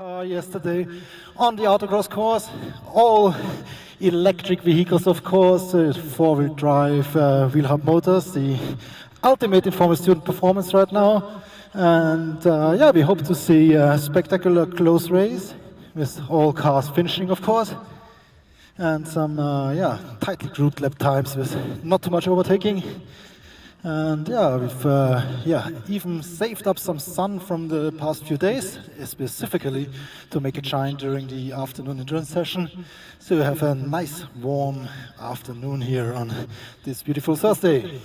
car yesterday on the autocross course. All electric vehicles, of course, four-wheel drive, wheel hub motors, the ultimate in Formula Student performance right now. And yeah, we hope to see a spectacular close race with all cars finishing, of course. And some yeah, tightly grouped lap times with not too much overtaking. And yeah, we've yeah, even saved up some sun from the past few days, specifically to make it shine during the afternoon endurance session. So we have a nice warm afternoon here on this beautiful Thursday.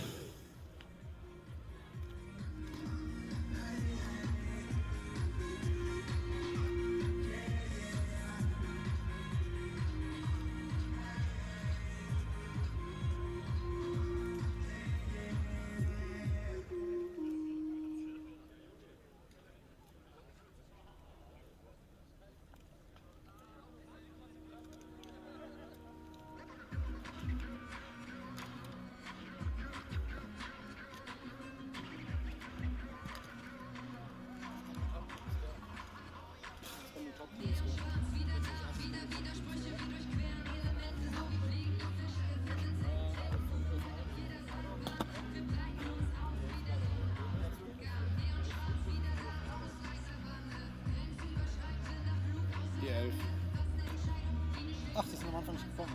Ach, die sind am Anfang nicht gekommen.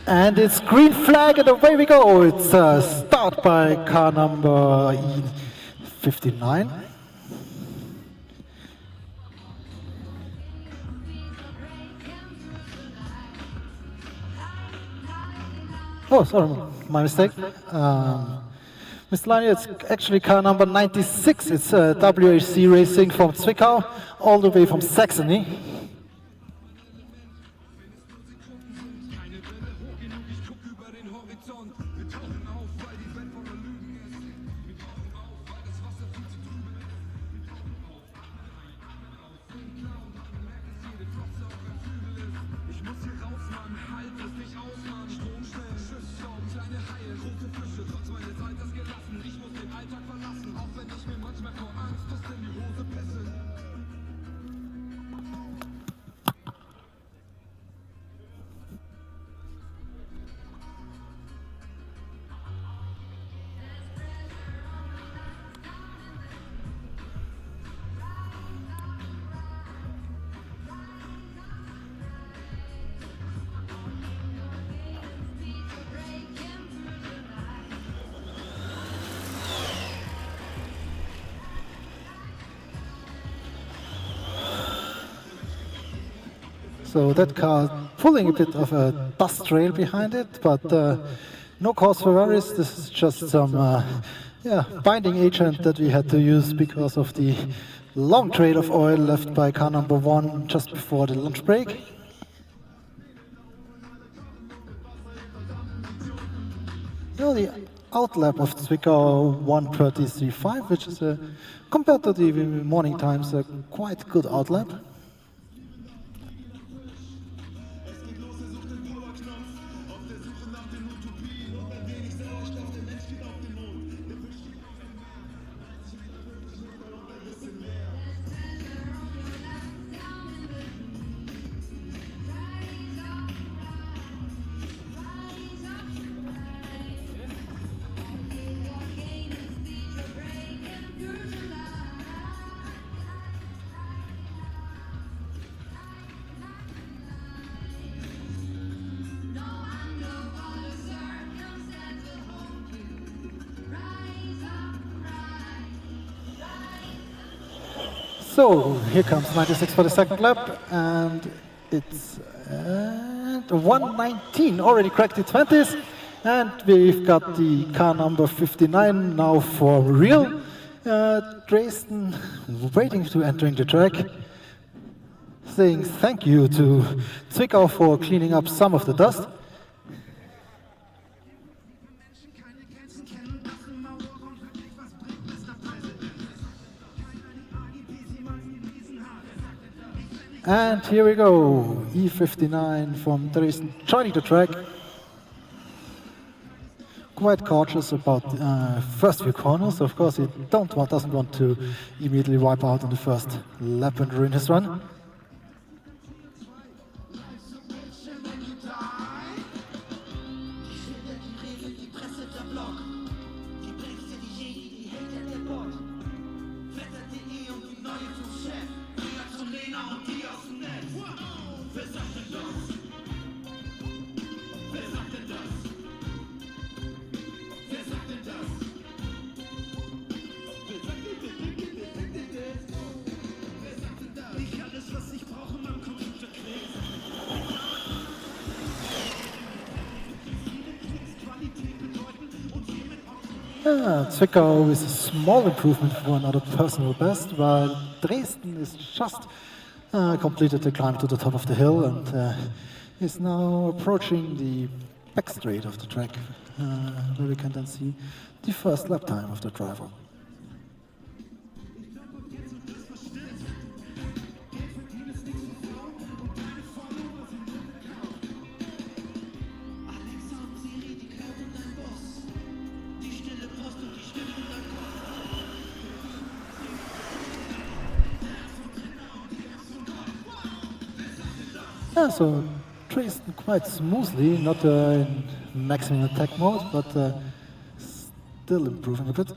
And it's green flag and away we go. It's start by car number 59. Oh, sorry, my mistake. Mr. Line, it's actually car number 96. It's WHC Racing from Zwickau, all the way from Saxony. So that car pulling a bit of a dust trail behind it, but no cause for worries. This is just some yeah, binding agent that we had to use because of the long trail of oil left by car number 1 just before the lunch break. So the outlap of Zwickau 1:33.5, which is compared to the morning times a quite good outlap. So here comes 96 for the second lap, and it's 1:19, already cracked the 20s, and we've got the car number 59 now for real. Dresden waiting to entering the track, saying thank you to Zwickau for cleaning up some of the dust. And here we go, E59 from Dresden joining the track. Quite cautious about first few corners. Of course, he doesn't want to immediately wipe out on the first lap and ruin his run. Zwickau is a small improvement for another personal best, while Dresden is just completed the climb to the top of the hill and is now approaching the back straight of the track, where we can then see the first lap time of the driver. Yeah, so Dresden quite smoothly, not in maximum attack mode, but still improving a bit.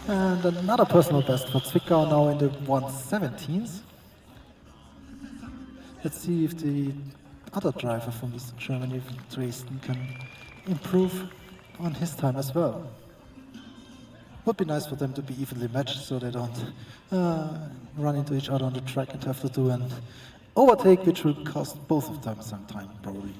And another personal best for Zwickau now in the 117s. Let's see if the other driver from Eastern Germany, Dresden, can improve on his time as well. Would be nice for them to be evenly matched so they don't run into each other on the track and have to do an overtake, which will cost both of them some time, probably.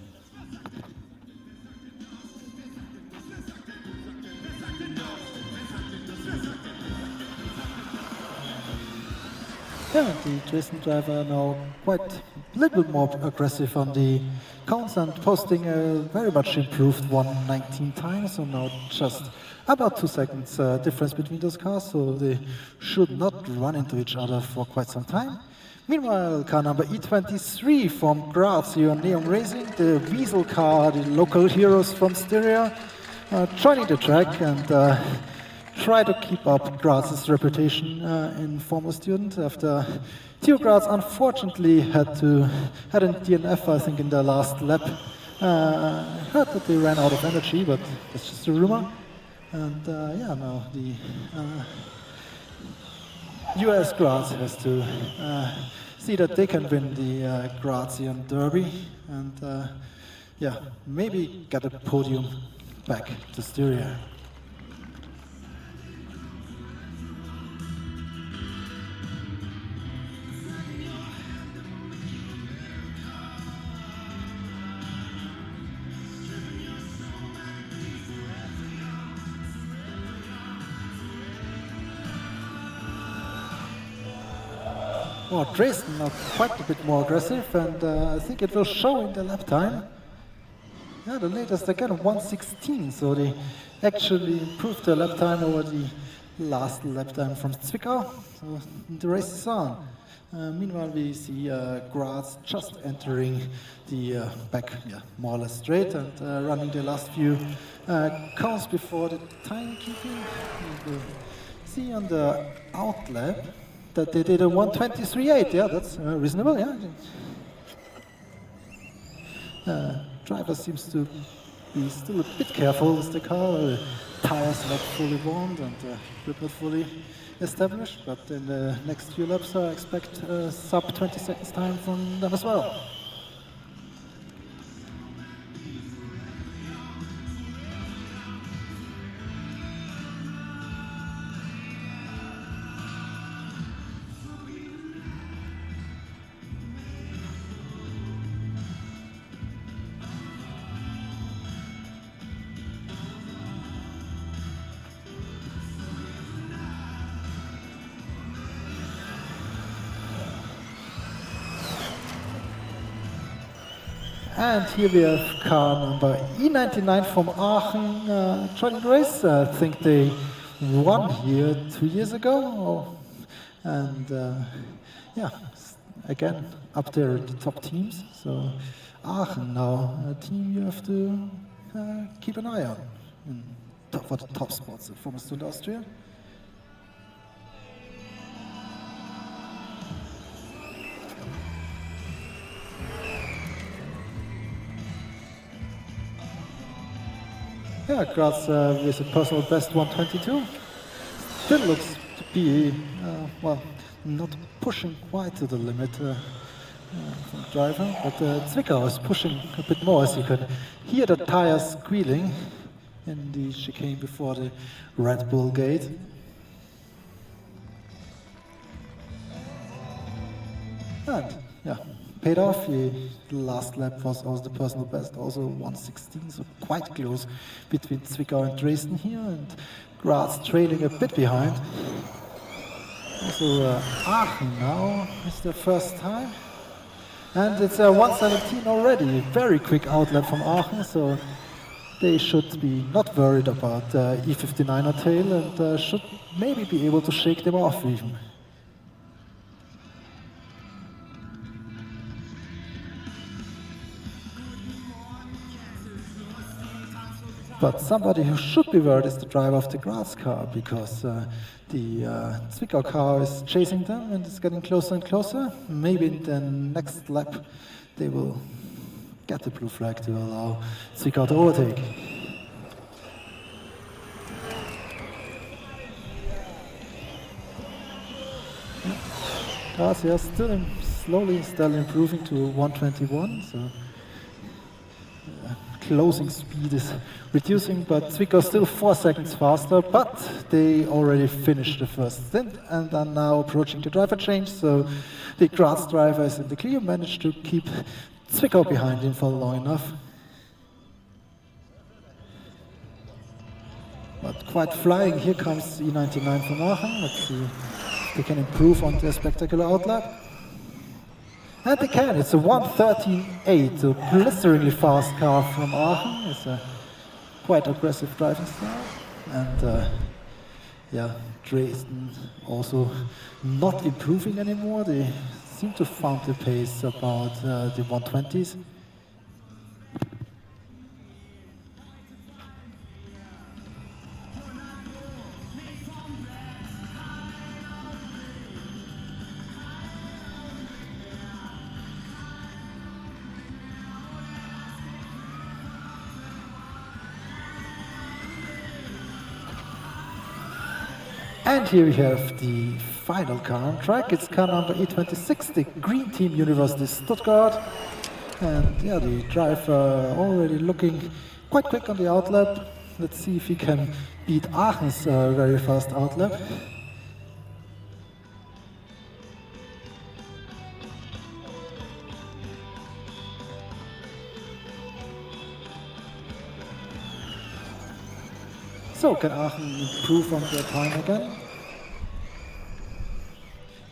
Yeah, the Dresden driver now quite a little bit more aggressive on the counts and posting a very much improved 119 time, so now just about 2 seconds difference between those cars, so they should not run into each other for quite some time. Meanwhile, car number E23 from Graz here on Neon Racing, the Weasel car, the local heroes from Styria, joining the track and try to keep up Graz's reputation in Formula Student after Theo Graz unfortunately had a DNF, I think, in the last lap. Heard that they ran out of energy, but that's just a rumor. And yeah, now the US Graz has to see that they can win the Grazian Derby and yeah, maybe get a podium back to Styria. Well, Dresden are quite a bit more aggressive, and I think it will show in the lap time. Yeah, the latest again 1:16, so they actually improved their lap time over the last lap time from Zwickau. So the race is on. Meanwhile, we see Graz just entering the back, yeah, more or less straight, and running the last few counts before the timekeeping. We'll see on the out lap that they did a 1:23.8. Yeah, that's reasonable. Yeah. Driver seems to be still a bit careful with the car. Tires not fully warmed and grip not fully established, but in the next few laps I expect sub 20 seconds time from them as well. And here we have car number E99 from Aachen joining the race. I think they won here 2 years ago. And yeah, again, up there at the top teams. So Aachen now, a team you have to keep an eye on for the top spots at Formula 2 Austria. Yeah, Graz with a personal best 122. Still looks to be, well, not pushing quite to the limit from the driver, but Zwickau is pushing a bit more, as you can hear the tires squealing in the chicane before the Red Bull gate. And yeah, paid off. The last lap was also the personal best, also 1:16, so quite close between Zwickau and Dresden here, and Graz trailing a bit behind. Also Aachen now is their first time, and it's 1:17 already. Very quick outlap from Aachen, so they should be not worried about E59 tail and should maybe be able to shake them off even. But somebody who should be worried is the driver of the Graz car, because the Zwickau car is chasing them and it's getting closer and closer. Maybe in the next lap they will get the blue flag to allow Zwickau to overtake. Graz, yeah, still slowly improving to 121. So. Closing speed is reducing, but Zwickau still 4 seconds faster, but they already finished the first stint and are now approaching the driver change, so the Graz driver is in the clear, managed to keep Zwickau behind him for long enough. But quite flying, here comes E99 from Aachen. Let's see if they can improve on their spectacular outlap. And they can, it's a 1:13.8, a blisteringly fast car from Aachen. It's a quite aggressive driving style. And yeah, Dresden also not improving anymore. They seem to found the pace about the 120s. And here we have the final car on track. It's car number E26, the Green Team University Stuttgart. And yeah, the driver already looking quite quick on the outlap. Let's see if he can beat Aachen's very fast outlap. So, can Aachen improve on their time again?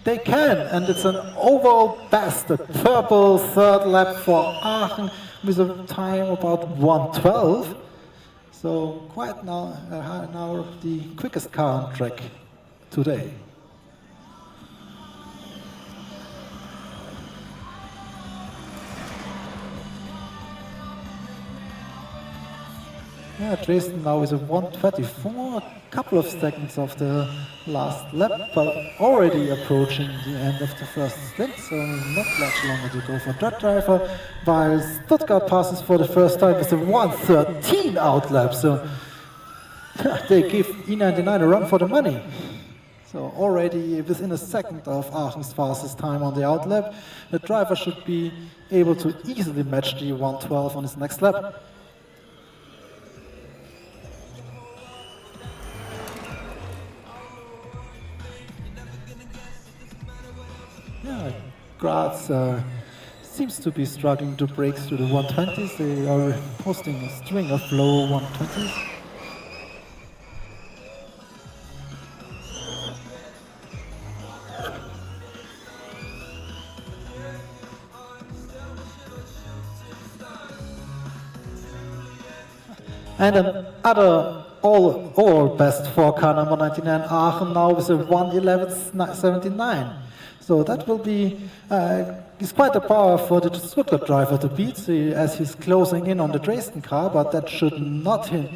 They can, and it's an overall best, a purple third lap for Aachen with a time about 1:12. So quite now the quickest car on track today. Yeah, Dresden now is a 1:24, a couple of seconds of the last lap, but already approaching the end of the first stint, so not much longer to go for that driver, while Stuttgart passes for the first time with a 1:13 outlap, so they give E99 a run for the money. So already within a second of Aachen's fastest time on the outlap, the driver should be able to easily match the 1:12 on his next lap. Yeah, Graz seems to be struggling to break through the 120s. They are posting a string of low 120s. And another all best for car number 99 Aachen now with a 1:11.79. So that will be it's quite a power for the Stuttgart driver to beat as he's closing in on the Dresden car, but that should not him.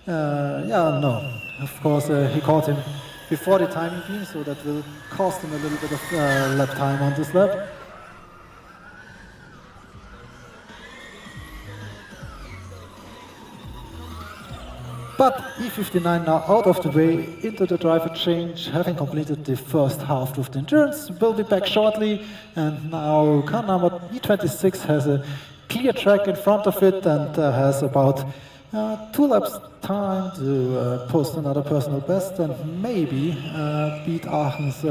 No, of course he caught him before the timing beam, so that will cost him a little bit of lap time on this lap. But E59 now out of the way into the driver change, having completed the first half of the endurance, will be back shortly. And now car number E26 has a clear track in front of it and has about 2 laps time to post another personal best and maybe beat Aachen's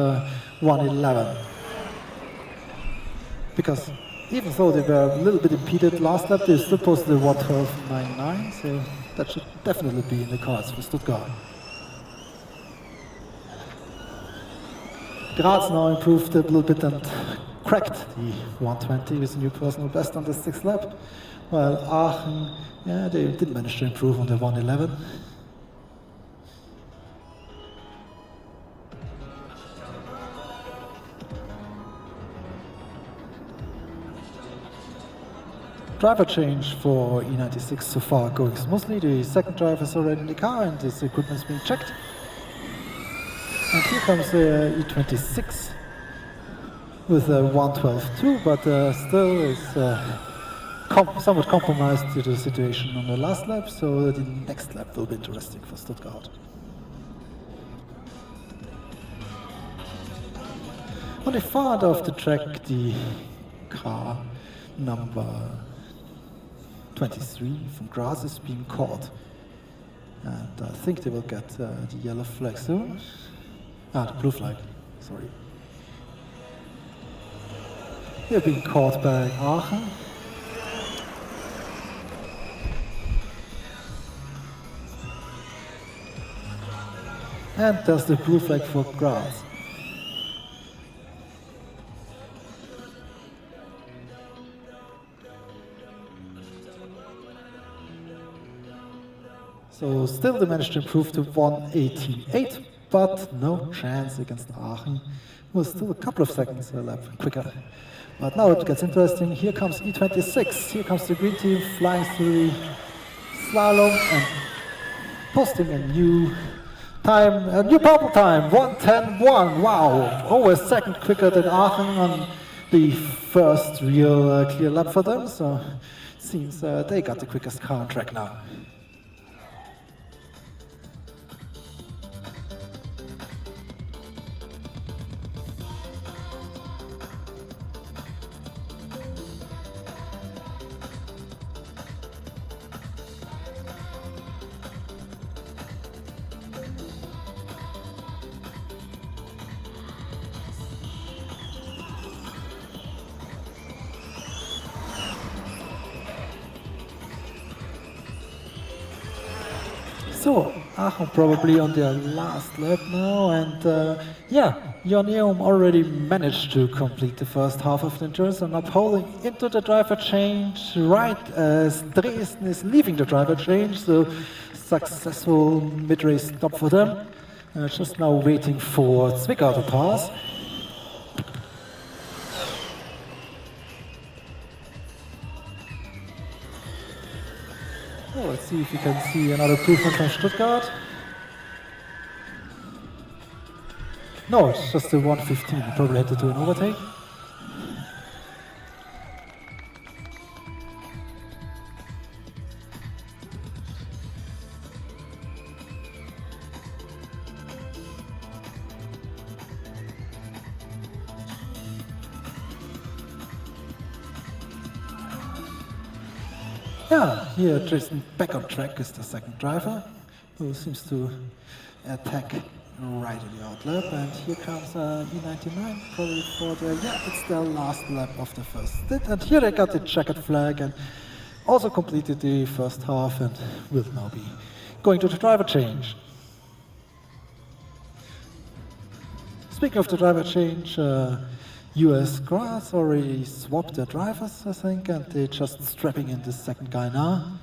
1:11. Because even though they were a little bit impeded last lap, they still posted a 1:12.99, so that should definitely be in the cards for Stuttgart. Graz now improved a little bit and cracked the 1:20 with a new personal best on the 6th lap, while Aachen, they did manage to improve on the 1:11. Driver change for E96 so far going smoothly. The second driver is already in the car and his equipment is being checked. And here comes E26 with a 1:12.2, but still is somewhat compromised to the situation on the last lap, so the next lap will be interesting for Stuttgart. On the far end of the track, the car number 23 from Graz is being caught. And I think they will get the yellow flag soon. The blue flag, sorry. They're being caught by Aachen. And there's the blue flag for Graz. So still they managed to improve to 1:18.8, but no chance against Aachen. Was still a couple of seconds a lap quicker. But now it gets interesting. Here comes E26. Here comes the green team flying through slalom and posting a new time, a new purple time, 1:10.1. Wow, over a second quicker than Aachen on the first real clear lap for them. So it seems they got the quickest car on track now. So, Aachen probably on their last lap now, and Jon Eum already managed to complete the first half of the endurance and now pulling into the driver change right as Dresden is leaving the driver change, so successful mid-race stop for them. Just now waiting for Zwickau to pass. Oh, let's see if we can see another improvement from Stuttgart. No, it's just a 1:15. We probably had to do an overtake. Yeah, here Dresden back on track is the second driver, who seems to attack right in the outlap, and here comes E99 probably for the, it's their last lap of the first stint, and here they got the checkered flag and also completed the first half and will now be going to the driver change. Speaking of the driver change, US Graz already swapped their drivers, I think, and they're just strapping in the second guy now.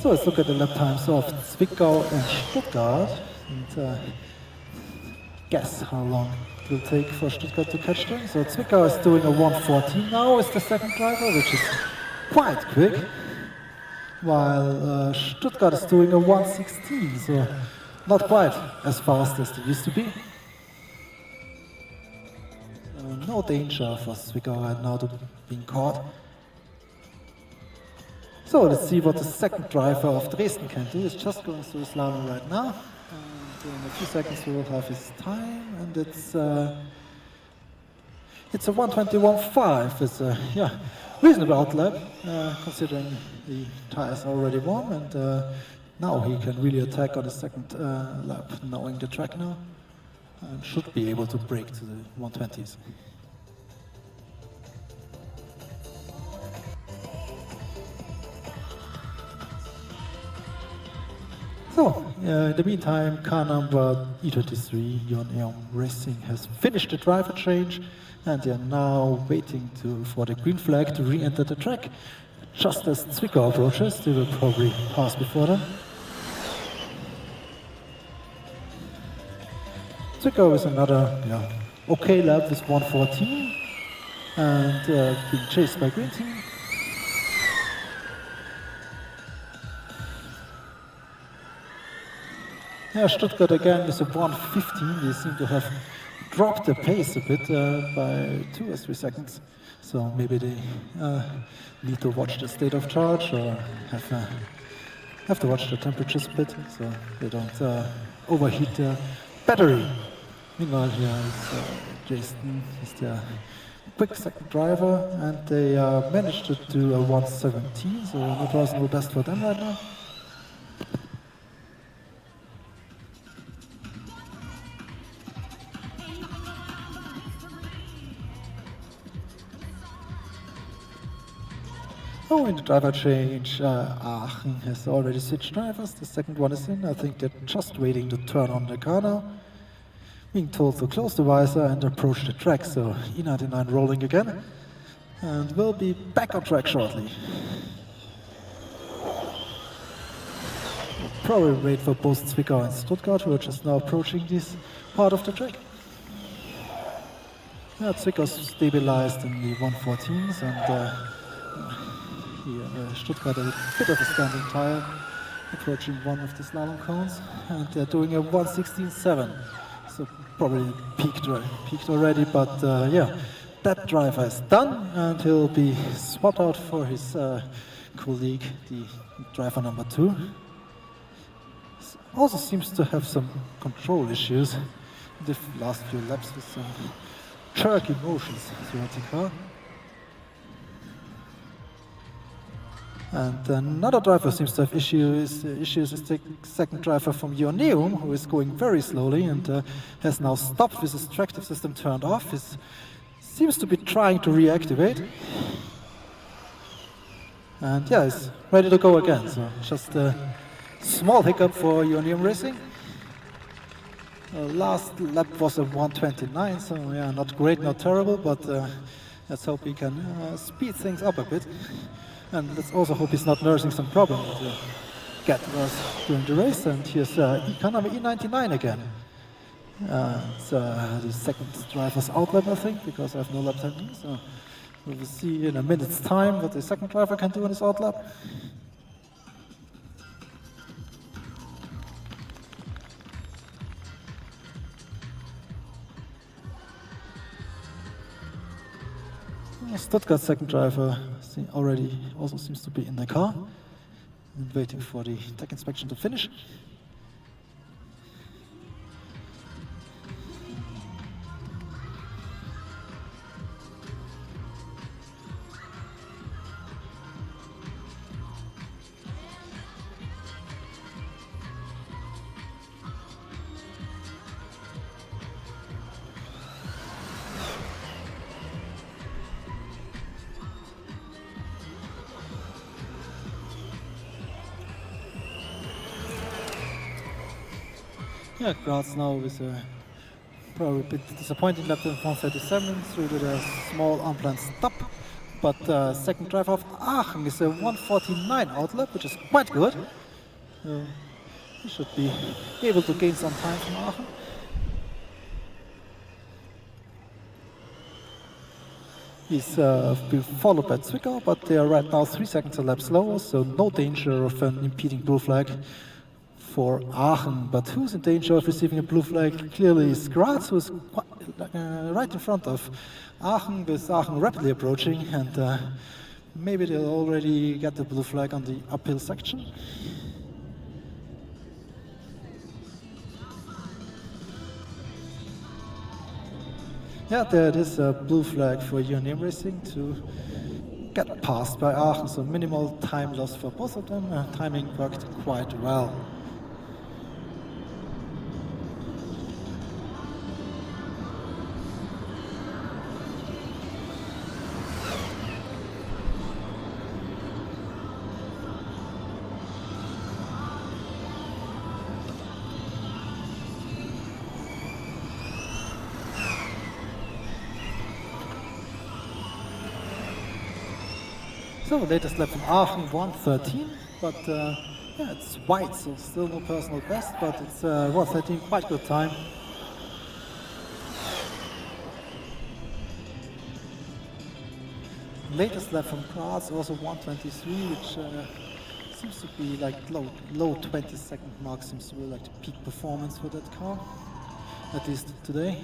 So let's look at the lap times of Zwickau and Stuttgart and guess how long it will take for Stuttgart to catch them. So Zwickau is doing a 1:14 now as the second driver, which is quite quick, while Stuttgart is doing a 1:16, so not quite as fast as they used to be. No danger for Zwickau right now to being caught. So let's see what the second driver of Dresden can do. He's just going through slalom right now. And in a few seconds we will have his time, and it's a 1:21.5. It's a reasonable outlap considering the tires are already warm, and now he can really attack on the second lap, knowing the track now, and should be able to break to the 1:20s. So, in the meantime, car number E23, Ion Racing, has finished the driver change, and they are now waiting for the green flag to re-enter the track. Just as Zwickau approaches, they will probably pass before them. Zwickau is another okay lap with 1:14, and being chased by green team. Yeah, Stuttgart again with a 1:15. They seem to have dropped the pace a bit by 2 or 3 seconds. So maybe they need to watch the state of charge or have to watch the temperature split so they don't overheat the battery. Meanwhile, here is Jason. He's the quick second driver, and they managed to do a 1:17. So no personal best for them right now. Oh, in the driver change, Aachen has already switched drivers. The second one is in. I think they're just waiting to turn on the car now. Being told to close the visor and approach the track, so E99 rolling again. And we'll be back on track shortly. We'll probably wait for both Zwickau and Stuttgart, who are just now approaching this part of the track. Yeah, Zwickau stabilized in the 1:14s, and Stuttgart a bit of a standing tire, approaching one of the slalom cones, and they're doing a 1:16.7. So probably peaked already, but yeah, that driver is done, and he'll be swapped out for his colleague, the driver number 2. Also seems to have some control issues in the last few laps with some jerky motions throughout the car. And another driver seems to have issues is the second driver from Ioneum, who is going very slowly and has now stopped with his tractive system turned off. He seems to be trying to reactivate. And yeah, he's ready to go again. So just a small hiccup for Ioneum Racing. Last lap was a 1:29, so yeah, not great, not terrible, but let's hope he can speed things up a bit. And let's also hope he's not nursing some problem to get worse during the race. And here's car number E99 again. It's the second driver's outlap, I think, because I have no lap time. So we will see in a minute's time what the second driver can do in his outlap. Stuttgart second driver already also seems to be in the car and waiting for the tech inspection to finish. Yeah, Graz now with a probably a bit disappointing lap in 1:37 through to the small unplanned stop but second driver of Aachen is a 1:49 outlap, which is quite good. He should be able to gain some time from Aachen. He's been followed by Zwickau, but they are right now 3 seconds a lap slower, so no danger of an impeding blue flag for Aachen. But who's in danger of receiving a blue flag? Clearly is Graz, who is right in front of Aachen, with Aachen rapidly approaching, and maybe they'll already get the blue flag on the uphill section. Yeah, there it is, a blue flag for UNM Racing to get passed by Aachen, so minimal time loss for both of them. Timing worked quite well. So latest lap from Aachen, 1:13, but yeah, it's white, so still no personal best, but it's 1:13, quite good time. Latest lap from Graz, also 1:23, which seems to be like low 20-second mark, seems to be like the peak performance for that car, at least today.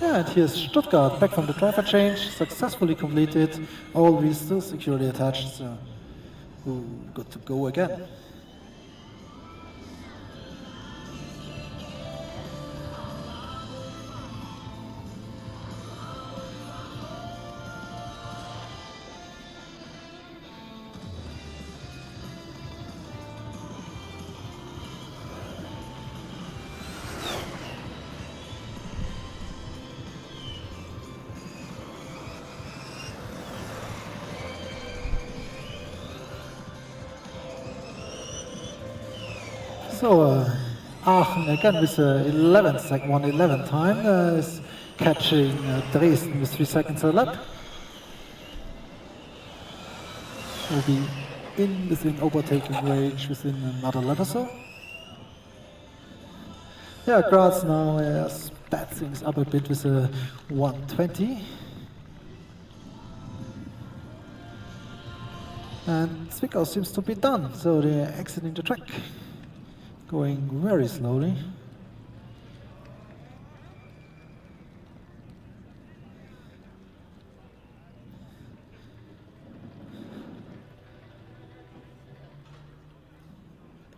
Yeah, and here's Stuttgart back from the driver change, successfully completed, all wheels still securely attached, so good to go again. So Aachen again with 1:11 time is catching Dresden with 3 seconds a lap. Will be within overtaking range within another lap or so. Yeah, Graz now sped things up a bit with a 1:20. And Zwickau seems to be done, so they're exiting the track. Going very slowly.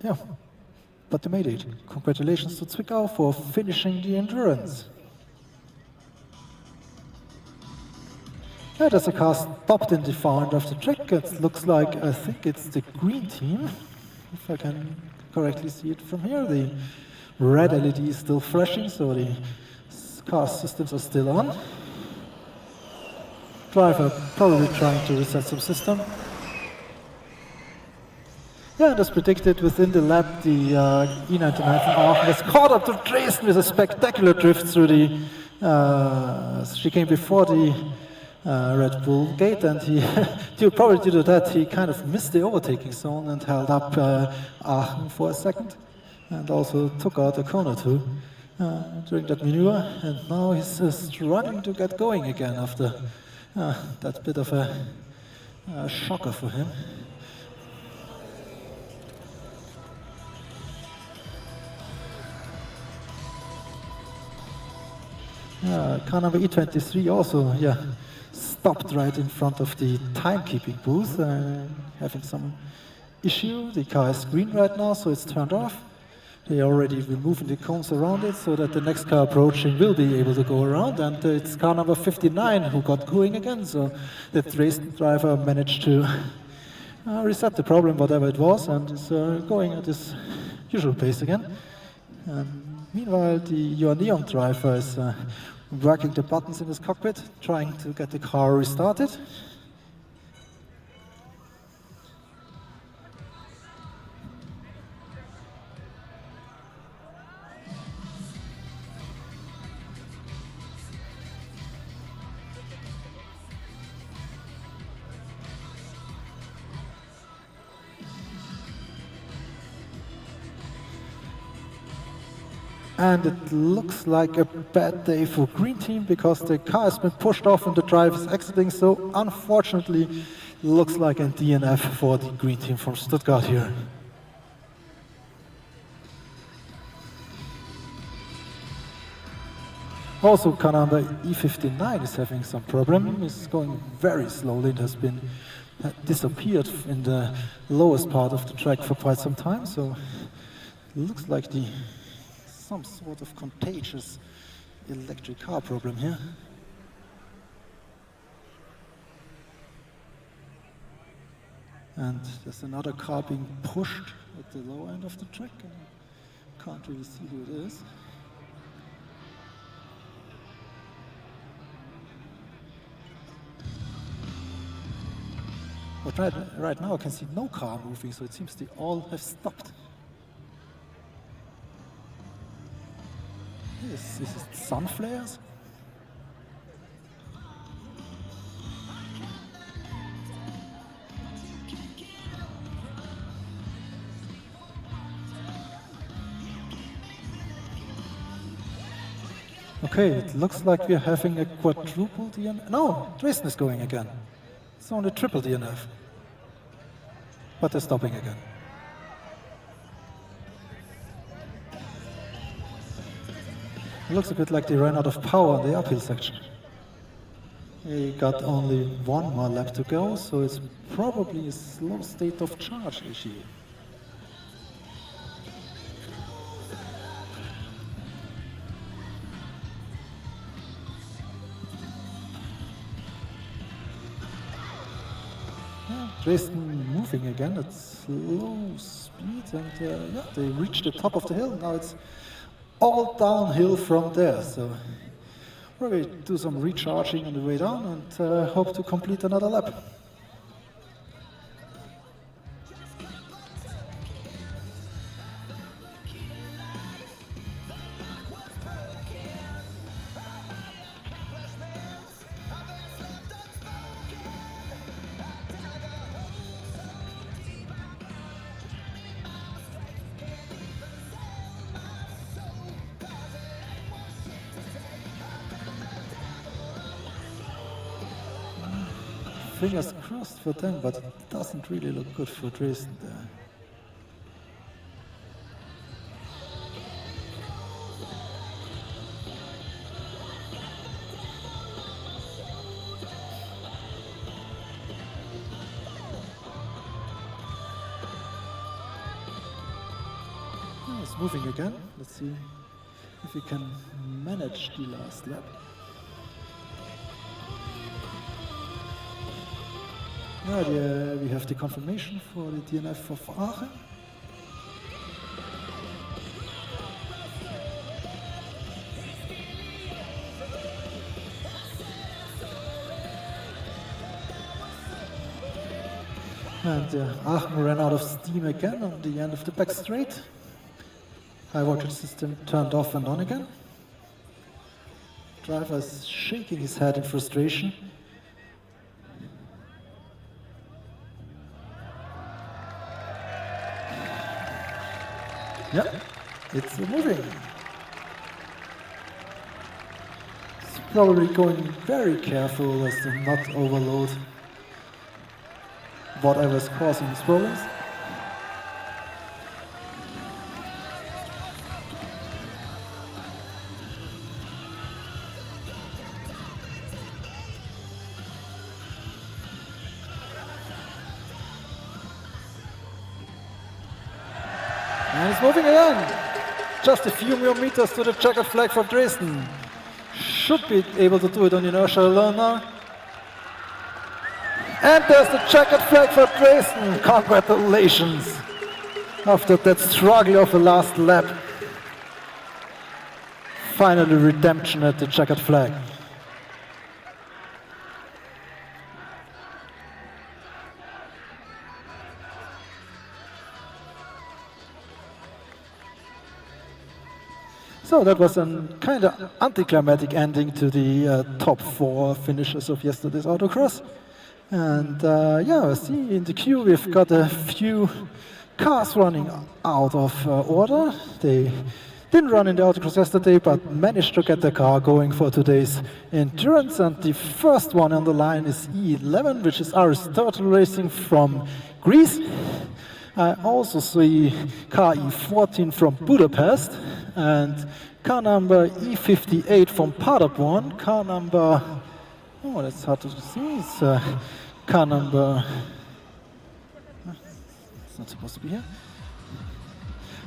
Yeah, but they made it. Congratulations to Zwickau for finishing the endurance. Yeah, there's a car stopped in the far end of the track. It looks like, I think it's the green team, if I can correctly see it from here. The red LED is still flashing, so the car systems are still on. Driver probably trying to reset some system. Yeah, and as predicted, within the lap, the E99 from Aachen has caught up to Dresden with a spectacular drift through the chicane before the Red Bull gate, and he, probably due to that, he kind of missed the overtaking zone and held up Aachen for a second, and also took out a cone or two during that maneuver, and now he's struggling to get going again after that bit of a shocker for him. Car number E23 also, stopped right in front of the timekeeping booth, having some issue. The car is green right now, so it's turned off. They are already removing the cones around it so that the next car approaching will be able to go around, and it's car number 59 who got going again, so the Dresden driver managed to reset the problem, whatever it was, and is going at his usual pace again. Meanwhile, the UNM driver is working the buttons in his cockpit, trying to get the car restarted. And it looks like a bad day for green team because the car has been pushed off and the driver is exiting. So unfortunately, looks like a DNF for the green team from Stuttgart here. Also, Kananda E59 is having some problem. It's going very slowly. It has been disappeared in the lowest part of the track for quite some time. So it looks like some sort of contagious electric car problem here. And there's another car being pushed at the low end of the track. And I can't really see who it is. But right now I can see no car moving, so it seems they all have stopped. This is sun flares. Okay, it looks like we're having a quadruple DNF. No, Dresden is going again. It's only triple DNF. But they're stopping again. It looks a bit like they ran out of power in the uphill section. They got only one more lap to go, so it's probably a slow state of charge issue. Dresden moving again at slow speed, and yeah, they reached the top of the hill. Now it's all downhill from there, so we'll do some recharging on the way down and hope to complete another lap. Fingers crossed for them, but it doesn't really look good for Dresden there. Oh, it's moving again. Let's see if we can manage the last lap. Yeah, we have the confirmation for the DNF for Aachen. And Aachen ran out of steam again on the end of the back straight. High voltage system turned off and on again. Driver is shaking his head in frustration. Yeah, it's moving. It's probably going very careful as to not overload whatever is causing these problems. And it's moving again. Just a few more meters to the checkered flag for Dresden. Should be able to do it on inertia alone now. And there's the checkered flag for Dresden. Congratulations. After that struggle of the last lap. Finally redemption at the checkered flag. So that was a kind of anticlimactic ending to the top 4 finishers of yesterday's autocross. And yeah, see in the queue we've got a few cars running out of order. They didn't run in the autocross yesterday, but managed to get the car going for today's endurance. And the first one on the line is E11, which is Aristotle Racing from Greece. I also see car E14 from Budapest, and car number E58 from Paderborn. Car number, oh, that's hard to see. It's car number, it's not supposed to be here.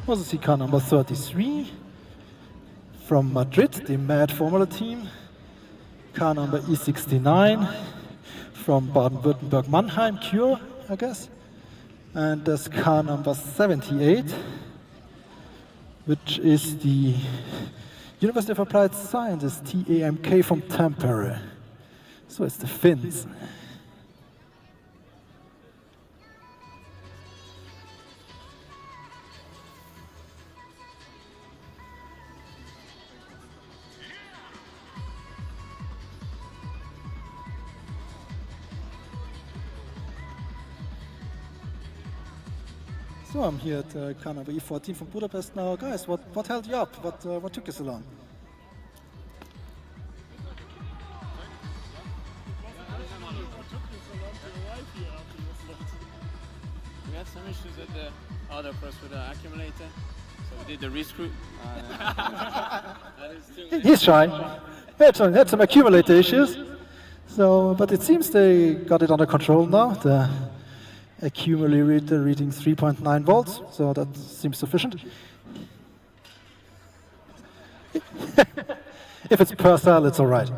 Also see car number 33 from Madrid, the Mad Formula team. Car number E69 from Baden-Württemberg Mannheim, Cure, I guess. And there's car number 78, which is the University of Applied Sciences, TAMK from Tampere. So it's the Finns. So I'm here at car number E14 from Budapest now. Guys, what held you up? What took you so long? We had some issues at the autocross with the accumulator, so we did the rescrew. He's shy. Had some accumulator issues. So, but it seems they got it under control now. The accumulator reading 3.9 volts, so that seems sufficient. If it's per cell, it's all right.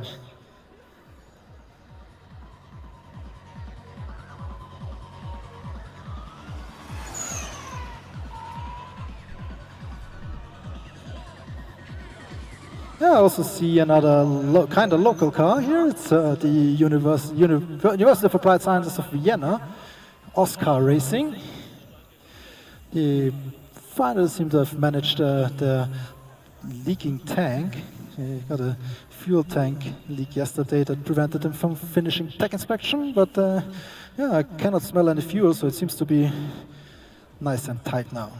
Yeah, I also see another kind of local car here. It's the University of Applied Sciences of Vienna, Oscar Racing. The finally seem to have managed the leaking tank. He got a fuel tank leak yesterday that prevented him from finishing tech inspection, but yeah, I cannot smell any fuel, so it seems to be nice and tight now.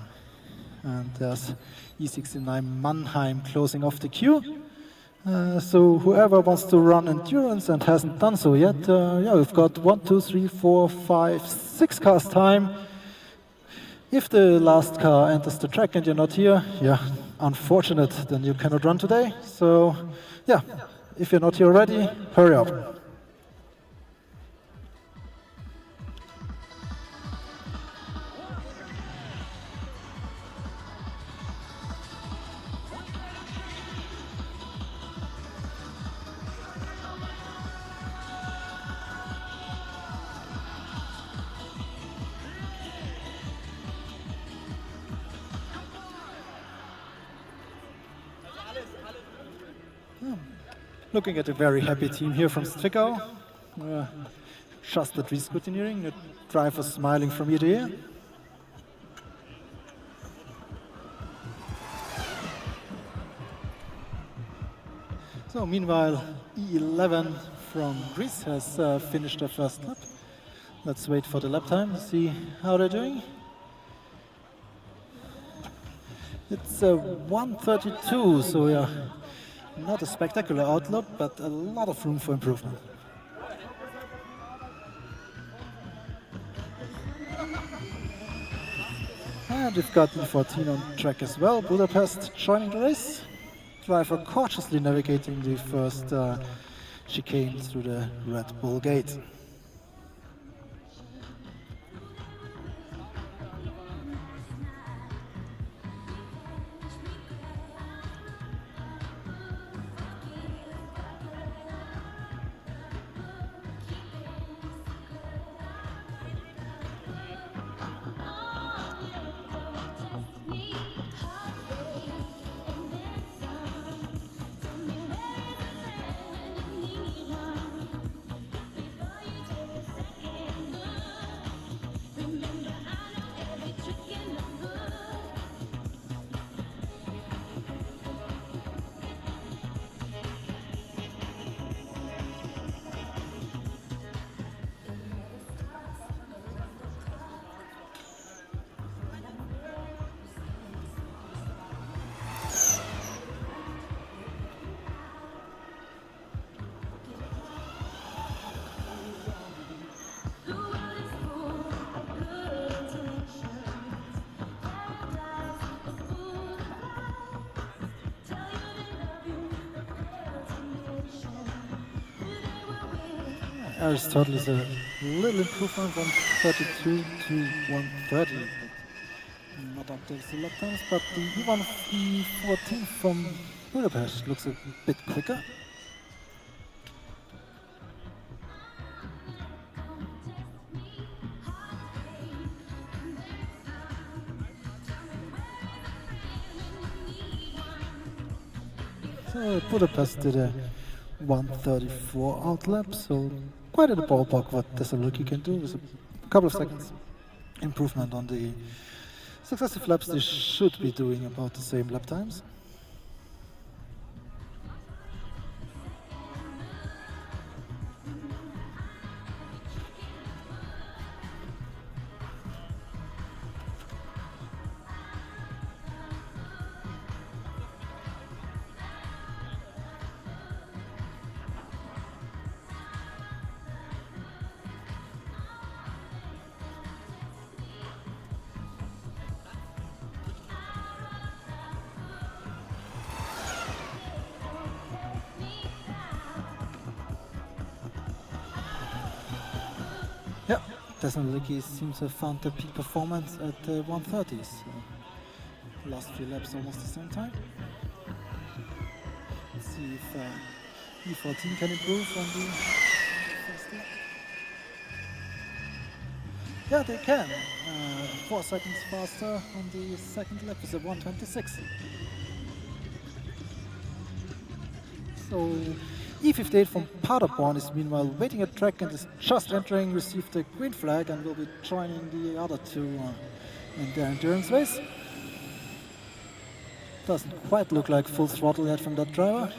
And there's E69 Mannheim closing off the queue. So whoever wants to run endurance and hasn't done so yet, yeah, we've got 1, 2, 3, 4, 5, 6 cars time. If the last car enters the track and you're not here, yeah, unfortunate, then you cannot run today. So yeah, if you're not here already, hurry up. Looking at a very happy team here from Zwickau. Just at rescrutineering, the driver smiling from ear to ear. So meanwhile, E11 from Greece has finished their first lap. Let's wait for the lap time to see how they're doing. It's 1:32, so yeah. Not a spectacular outlook, but a lot of room for improvement. And we've got E14 on track as well. Budapest joining the race. Driver cautiously navigating the first chicane through the Red Bull gate. Aristotle is a little improvement, 132 to 130. But not up to the lap times, but the E14 from Budapest looks a bit quicker. So Budapest did a 134 out lap, so quite in the ballpark what Thessaloniki can do with a couple of seconds improvement on the successive laps. They should be doing about the same lap times. Yeah, Thessaloniki seems to have found the peak performance at 130s. So last few laps almost the same time. Let's see if E14 can improve on the first lap. Yeah, they can. 4 seconds faster on the second lap is a 126. So E58 from Paderborn is meanwhile waiting at track and is just entering, received the green flag and will be joining the other two in their endurance race. Doesn't quite look like full throttle yet from that driver.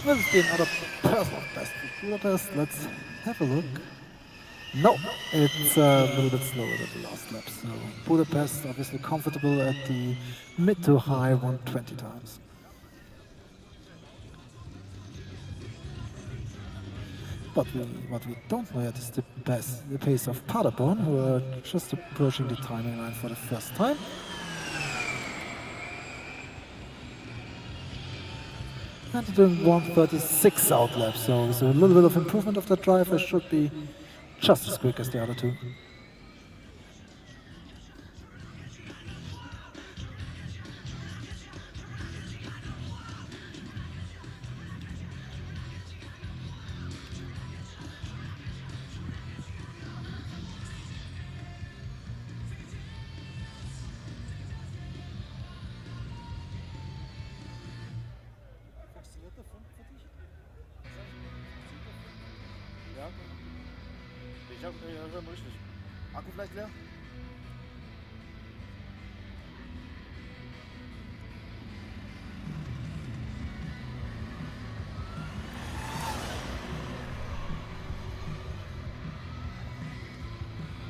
Will it be another personal best for Budapest? Let's have a look. No, it's a little bit slower than the last lap. So Budapest obviously comfortable at the mid to high 120 times. But what we don't know yet is the pace of Paderborn, who are just approaching the timing line for the first time. And they're doing 136 out laps, so with a little bit of improvement of the driver, should be just as quick as the other two. Ich hab hören richtig. Akku vielleicht leer?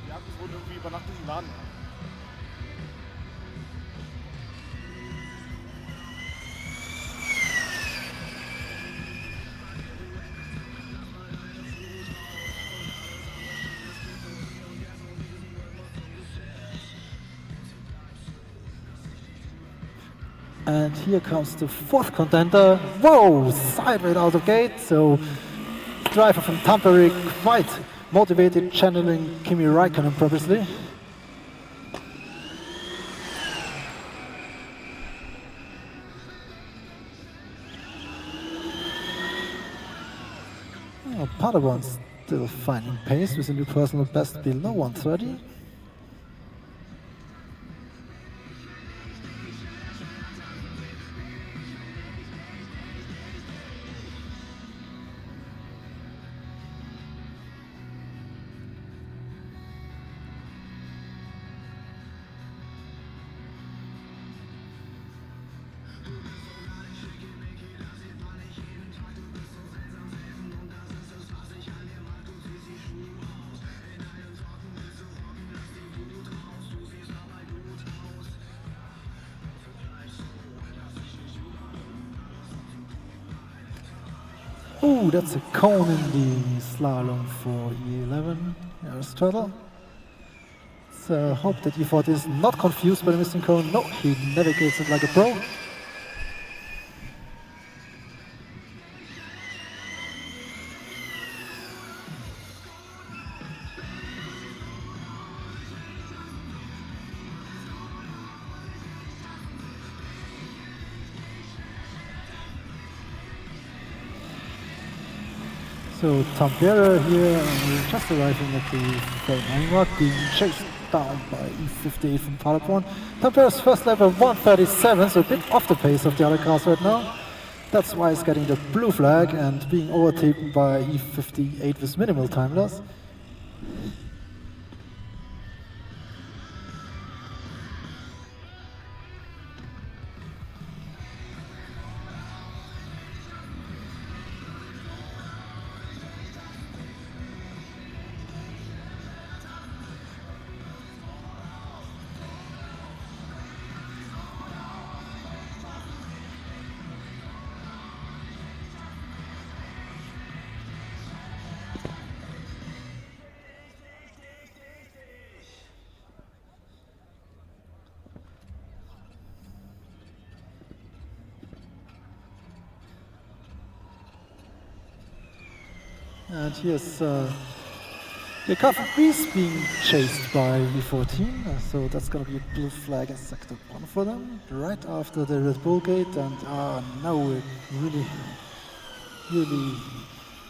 Die Akkus wurden irgendwie über Nacht nicht geladen. And here comes the fourth contender. Whoa, sideways out of gate. So driver from Tampere quite motivated, channeling Kimi Räikkönen purposely. Oh, Paderborn's Still finding pace with a new personal best below 130. Ooh, that's a cone in the slalom for E11, Aristotle. So hope that E40 is not confused by the missing cone. No, he navigates it like a pro. So Tampere here just arriving at the third line mark, being chased down by E58 from Paderborn. Tampere's first lap of 137, so a bit off the pace of the other cars right now. That's why it's getting the blue flag and being overtaken by E58 with minimal time loss. And here's the car from Greece being chased by V14, so that's going to be a blue flag in sector 1 for them, right after the Red Bull gate, and now we're really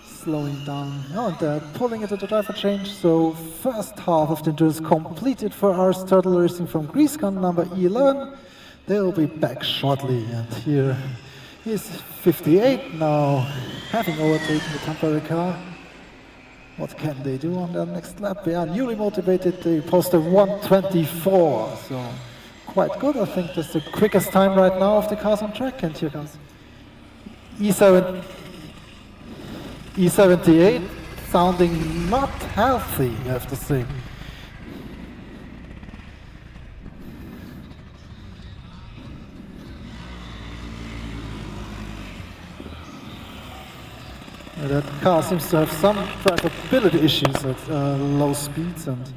slowing down. Oh, and they're pulling into the driver change, so first half of the endurance completed for Aristotle racing from Greece, car number E11. They'll be back shortly, and here is 58 now, having overtaken the Tampere car. What can they do on their next lap? They are newly motivated. They posted 1:24, so quite good. I think that's the quickest time right now of the cars on track. And here comes E78, sounding not healthy, I have to say. That car seems to have some drivability issues at low speeds and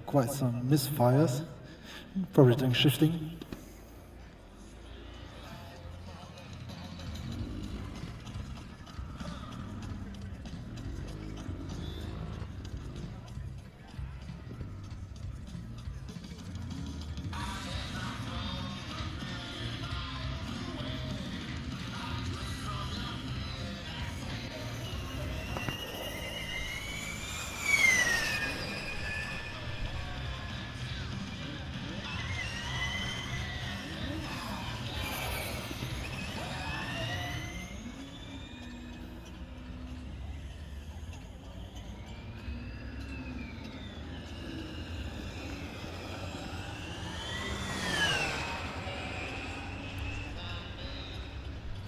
quite some misfires, probably doing shifting.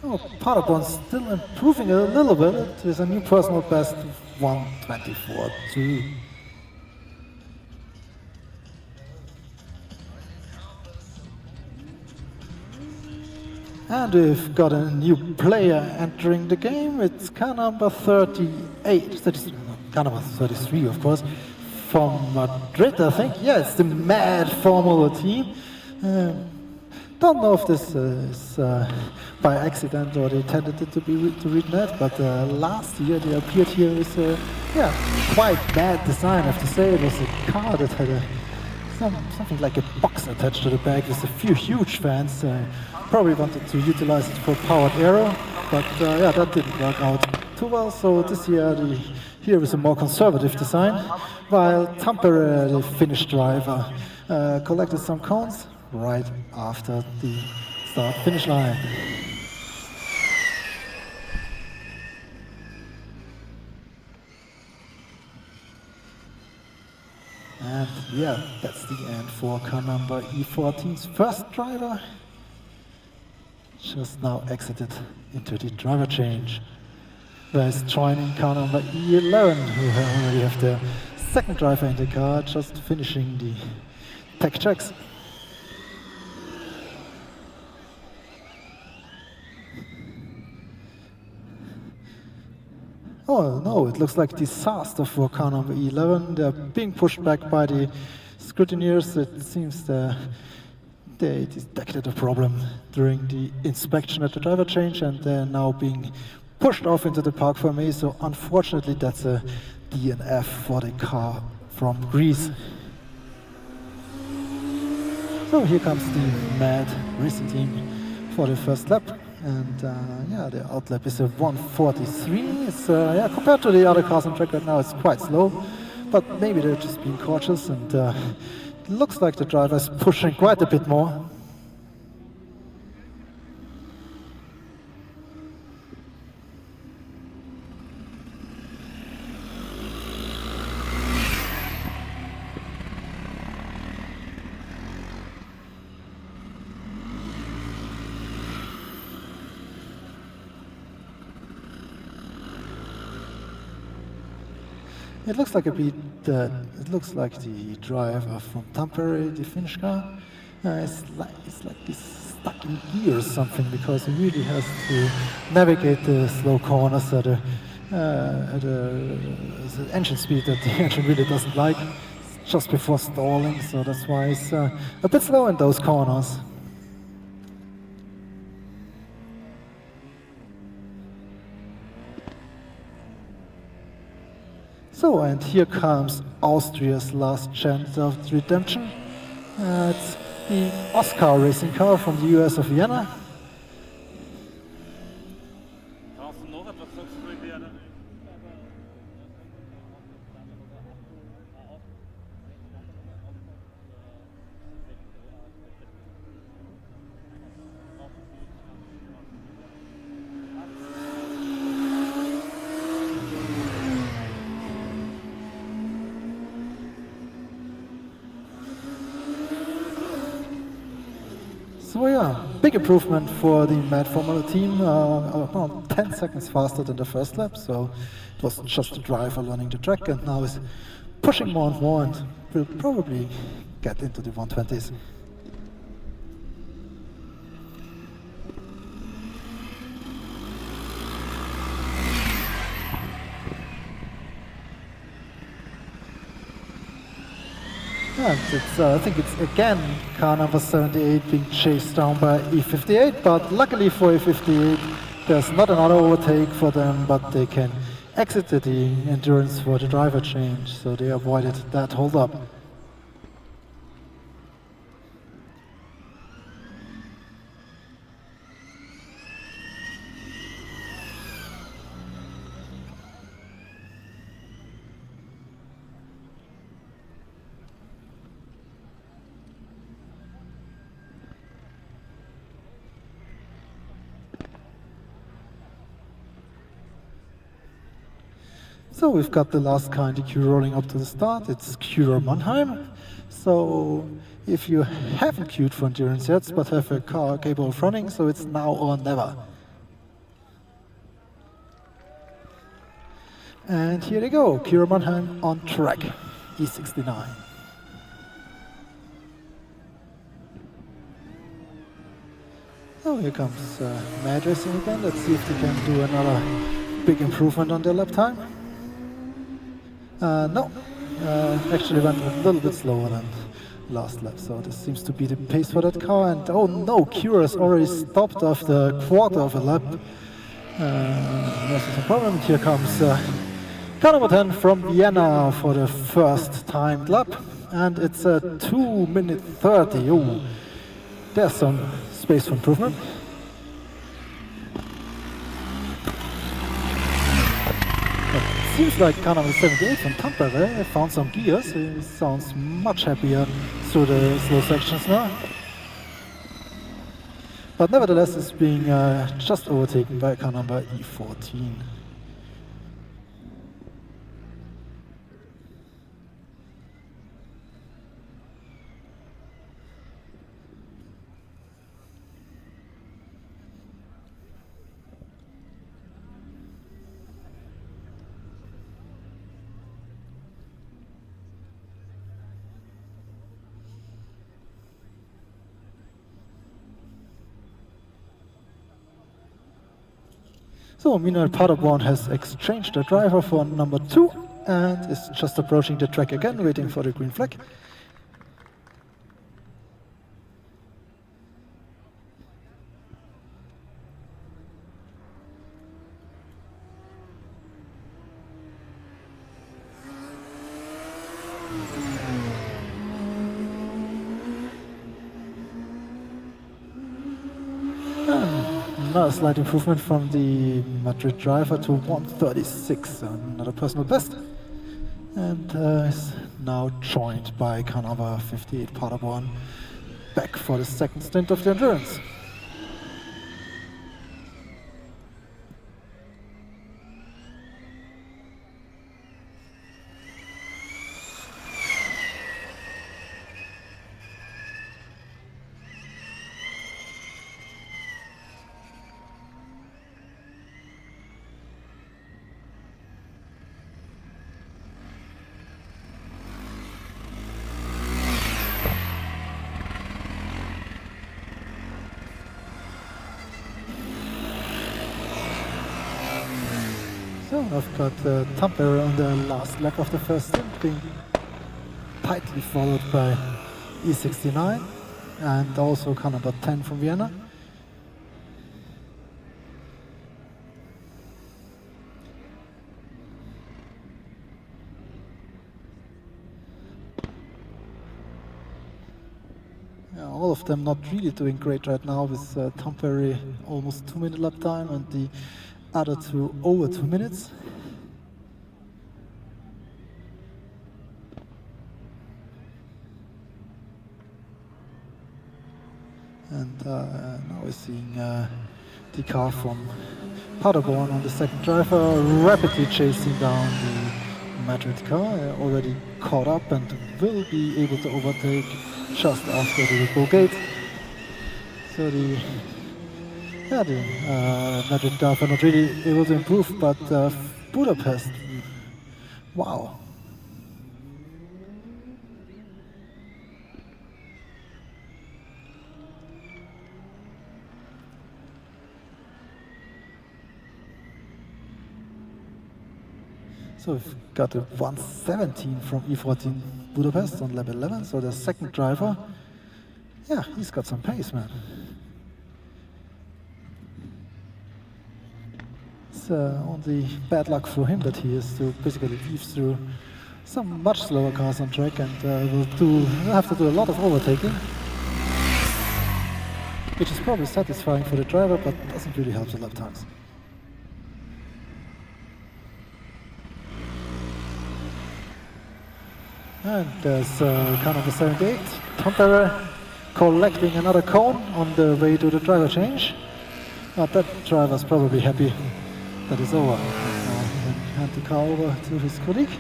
Oh, Paderborn's still improving a little bit. It is a new personal best of 1:24.2. And we've got a new player entering the game. It's car number 38, car number 33, of course, from Madrid, I think. Yeah, it's the Mad Formula team. Don't know if this is by accident or they intended it to read that, but last year they appeared here with a quite bad design, I have to say. It was a car that had something like a box attached to the back with a few huge fans. Probably wanted to utilize it for powered aero, but that didn't work out. too well, so this year here is a more conservative design, while Tampere, the Finnish driver, collected some cones right after the start-finish line. And yeah, that's the end for car number E14's first driver. Just now exited into the driver change. Whereas joining car number E11, who already have the second driver in the car, just finishing the tech checks. Oh no, it looks like disaster for car number 11. They're being pushed back by the scrutineers. It seems they detected a problem during the inspection at the driver change, and they're now being pushed off into the park for me. So unfortunately, that's a DNF for the car from Greece. So here comes the MAD racing team for the first lap. And yeah, the outlap is a 1:43. It's yeah, compared to the other cars on track right now, it's quite slow. But maybe they're just being cautious, and it looks like the driver is pushing quite a bit more. It looks like it looks like the driver from Tampere, the Finnish car, it's like he's stuck in gear or something, because he really has to navigate the slow corners at an engine speed that the engine really doesn't like. It's just before stalling, so that's why it's a bit slow in those corners. So, and here comes Austria's last chance of redemption. It's the Oscar racing car from the US of Vienna. So yeah, big improvement for the MAD Formula team, around 10 seconds faster than the first lap, so it was just the driver learning the track, and now is pushing more and more, and will probably get into the 120s. And it's, I think it's again car number 78 being chased down by E58, but luckily for E58 there's not another overtake for them, but they can exit the endurance for the driver change, so they avoided that hold-up. So we've got the last car in the queue rolling up to the start. It's Cura Mannheim. So if you haven't queued for endurance yet, but have a car capable of running, so it's now or never. And here they go, Cura Mannheim on track, E69. So here comes MAD Racing again. Let's see if they can do another big improvement on their lap time. No, actually went a little bit slower than last lap, so this seems to be the pace for that car. And oh no, Cura's already stopped after a quarter of a lap. This is a problem. Here comes car number 10 from Vienna for the first timed lap, and it's a 2:30. Oh, there's some space for improvement. seems like car number 78 from Tampere found some gears. He sounds much happier through the slow sections now. But nevertheless, it's being just overtaken by car number E14. So meanwhile, Paderborn has exchanged the driver for number 2 and is just approaching the track again, waiting for the green flag. A slight improvement from the Madrid driver to 1:36, another personal best, and is now joined by car number 58 Paderborn, back for the second stint of the endurance. So I've got Tampere on the last lap of the first stint, being tightly followed by E69 and also car number 10 from Vienna. Yeah, all of them not really doing great right now, with Tampere almost 2-minute lap time and the other two over 2 minutes. And now we're seeing the car from Paderborn on the second driver rapidly chasing down the Madrid car, already caught up and will be able to overtake just after the Red Bull gate. So the Madrid driver not really able to improve, but Budapest, wow. So we've got a 1:17 from E14 Budapest on lap 11, so the second driver, yeah, he's got some pace, man. It's only bad luck for him that he has to basically weave through some much slower cars on track and will have to do a lot of overtaking, which is probably satisfying for the driver, but doesn't really help the lap times. And there's car number 78, Tampere, collecting another cone on the way to the driver change. That driver's probably happy that it's over. Now he can hand the car over to his colleague.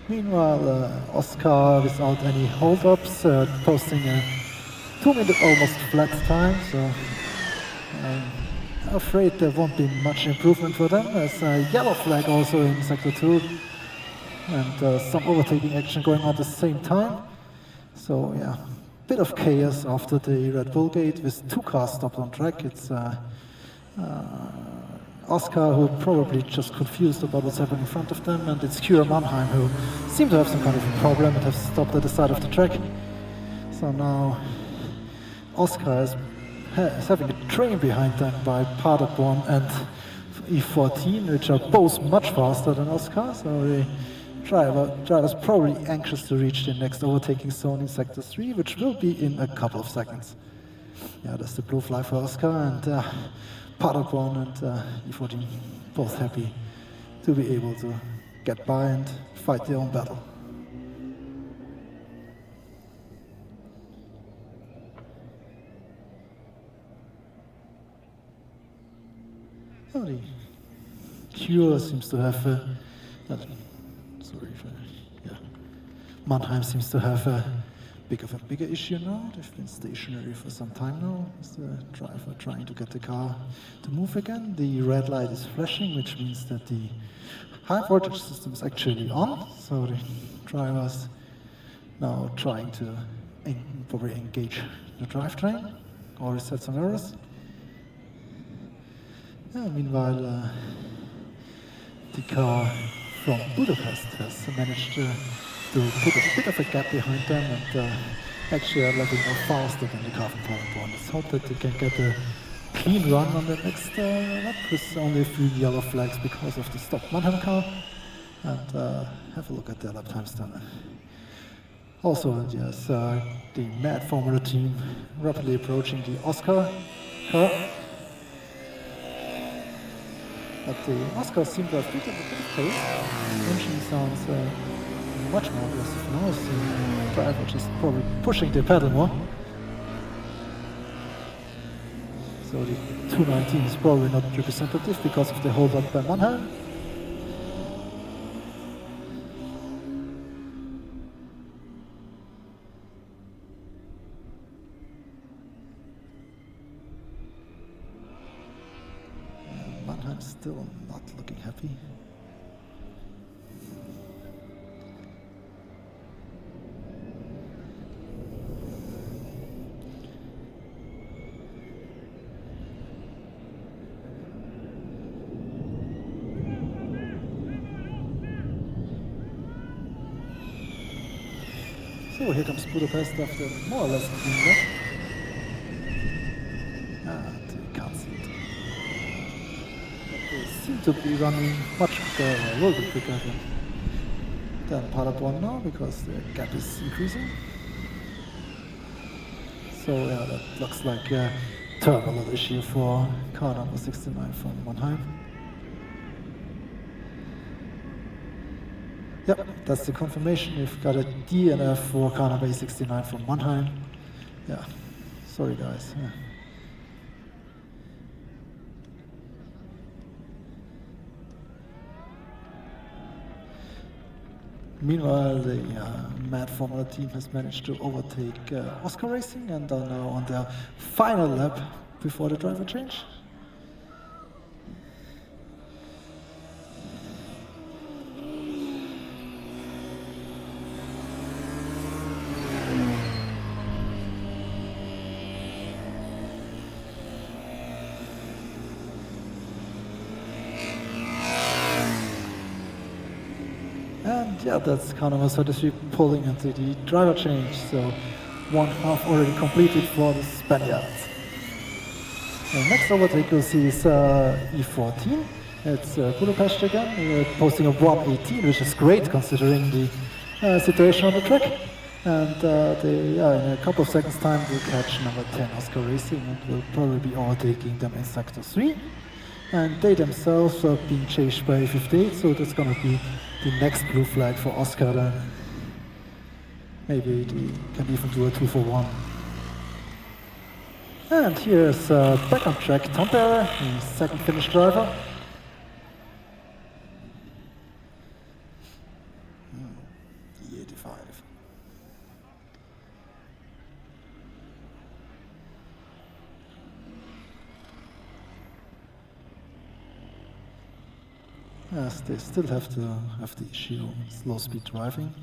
Meanwhile, Oscar, without any hold-ups, posting a 2-minute almost flat time, so I'm afraid there won't be much improvement for them. There's a yellow flag also in Sector 2 and some overtaking action going on at the same time. So yeah, bit of chaos after the Red Bull gate with 2 cars stopped on track. It's Oscar, who probably just confused about what's happening in front of them, and it's Kira Mannheim, who seem to have some kind of a problem and have stopped at the side of the track. So now Oscar is having a train behind them by Paderborn and E14, which are both much faster than Oscar. So the driver's probably anxious to reach the next overtaking zone in Sector 3, which will be in a couple of seconds. Yeah, that's the blue flag for Oscar, and Paderborn and E14 both happy to be able to get by and fight their own battle. Oh, the Cure seems to have Mannheim seems to have a bigger issue now. They've been stationary for some time now. Is the driver trying to get the car to move again? The red light is flashing, which means that the high voltage system is actually on. So the driver's now trying to probably engage the drivetrain or reset some errors. Yeah, meanwhile, the car from Budapest has managed to put a bit of a gap behind them and actually are leveling out faster than the car from Paderborn. Let's hope that they can get a clean run on the next lap with only a few yellow flags because of the stop Mannheim car. And have a look at their lap times then. Also, yes, the Mad Formula team rapidly approaching the Oscar car. But the Oscar seemed to have picked up a bit of pace. Engine sounds much more aggressive now. The driver just probably pushing the pedal more. So the 219 is probably not representative because of the hold up by Mannheim. Mannheim still not looking happy. So here comes Budapest after more or less clean lap. And we can't see it. But they seem to be running much quicker, a little bit quicker than Paderborn now, because the gap is increasing. So yeah, that looks like a terminal issue for car number 69 from Mannheim. Yep, that's the confirmation. We've got a DNF for car number 69 from Mannheim. Yeah, sorry guys. Yeah. Meanwhile, the Mad Formula team has managed to overtake Oscar Racing and are now on their final lap before the driver change. And yeah, that's kind of a so pulling into the driver change. So one half already completed for the Spaniards. The next overtake you'll see is E14. It's Budapest again, posting a 118, which is great considering the situation on the track. And in a couple of seconds time we'll catch number 10 Oscar Racing and will probably be overtaking them in sector 3. And they themselves are being chased by 58, so that's going to be the next blue flag for Oscar then. Maybe they can even do a 2 for 1. And here's back on track Tampere, the second Finnish driver. E85. Yes, they still have the issue of slow speed driving.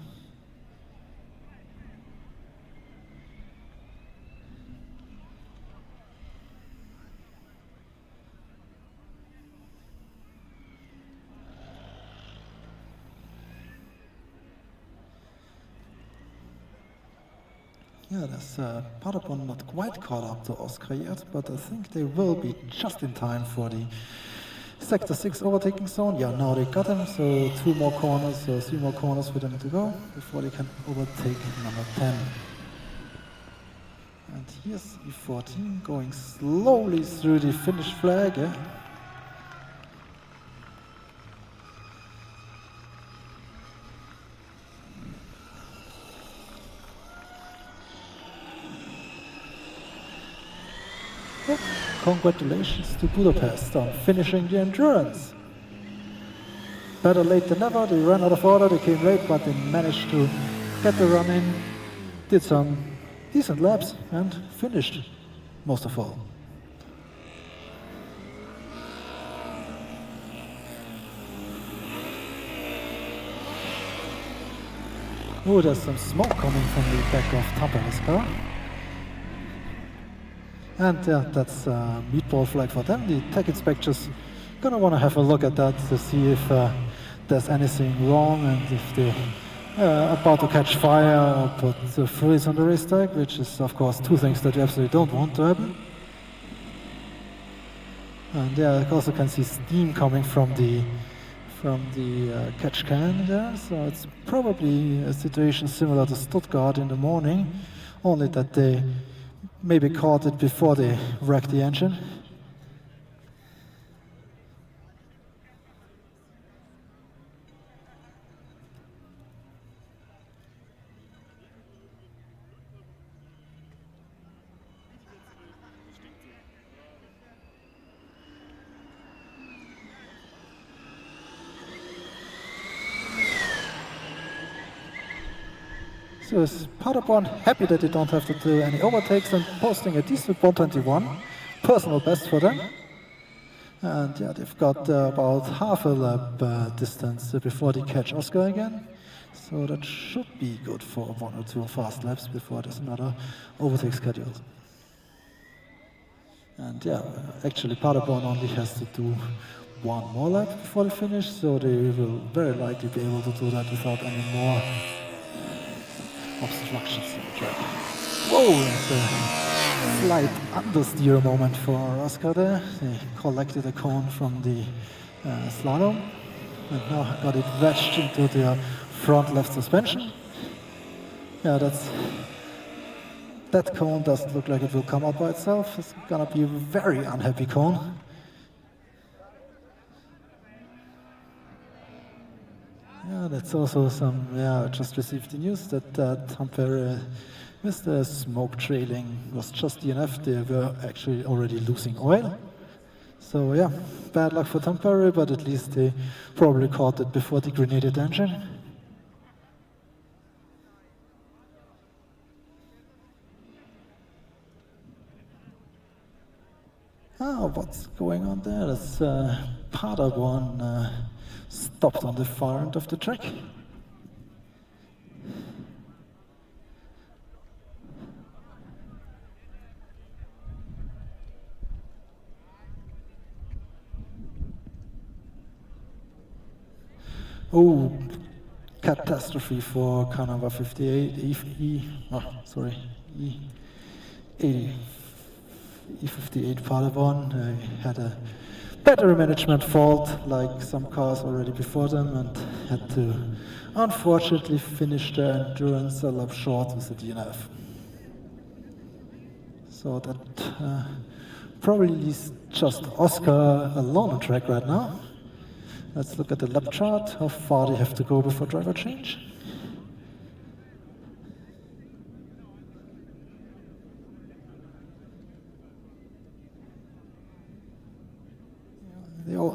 Yeah, there's Paderborn not quite caught up to Oscar yet, but I think they will be just in time for the Sector 6 overtaking zone. Yeah, now they got him, so 2 more corners, so 3 more corners for them to go before they can overtake number 10. And here's E14 going slowly through the finish flag. Yeah. Yeah. Congratulations to Budapest on finishing the endurance. Better late than never. They ran out of order, they came late, but they managed to get the run in, did some decent laps and finished most of all. Oh, there's some smoke coming from the back of Tampa's car. And that's a meatball flag for them. The tech inspectors gonna want to have a look at that to see if there's anything wrong and if they about to catch fire or put the freeze on the race tag, which is of course two things that you absolutely don't want to happen. And yeah, I also can see steam coming from the catch can there, so it's probably a situation similar to Stuttgart in the morning, only that they maybe caught it before they wrecked the engine. So is Paderborn happy that they don't have to do any overtakes and posting a decent 121, personal best for them. And yeah, they've got about half a lap distance before they catch Oscar again. So that should be good for 1 or 2 fast laps before there's another overtake scheduled. And yeah, actually Paderborn only has to do 1 more lap before they finish, so they will very likely be able to do that without any more obstructions in the track. Whoa, it's a slight understeer moment for Oscar there. He collected a cone from the slalom and now got it wedged into the front left suspension. Yeah, that cone doesn't look like it will come out by itself. It's gonna be a very unhappy cone. Yeah, that's also some, I just received the news that Tampere, with the smoke trailing, was just DNF. They were actually already losing oil. So yeah, bad luck for Tampere, but at least they probably caught it before the grenaded engine. Oh, what's going on there? That's Paderborn stopped on the far end of the track. Oh, catastrophe for car number 58, E58 Paderborn. They had a battery management fault like some cars already before them and had to unfortunately finish their endurance a lap short with a DNF. So that probably leaves just Oscar alone on track right now. Let's look at the lap chart, how far they have to go before driver change.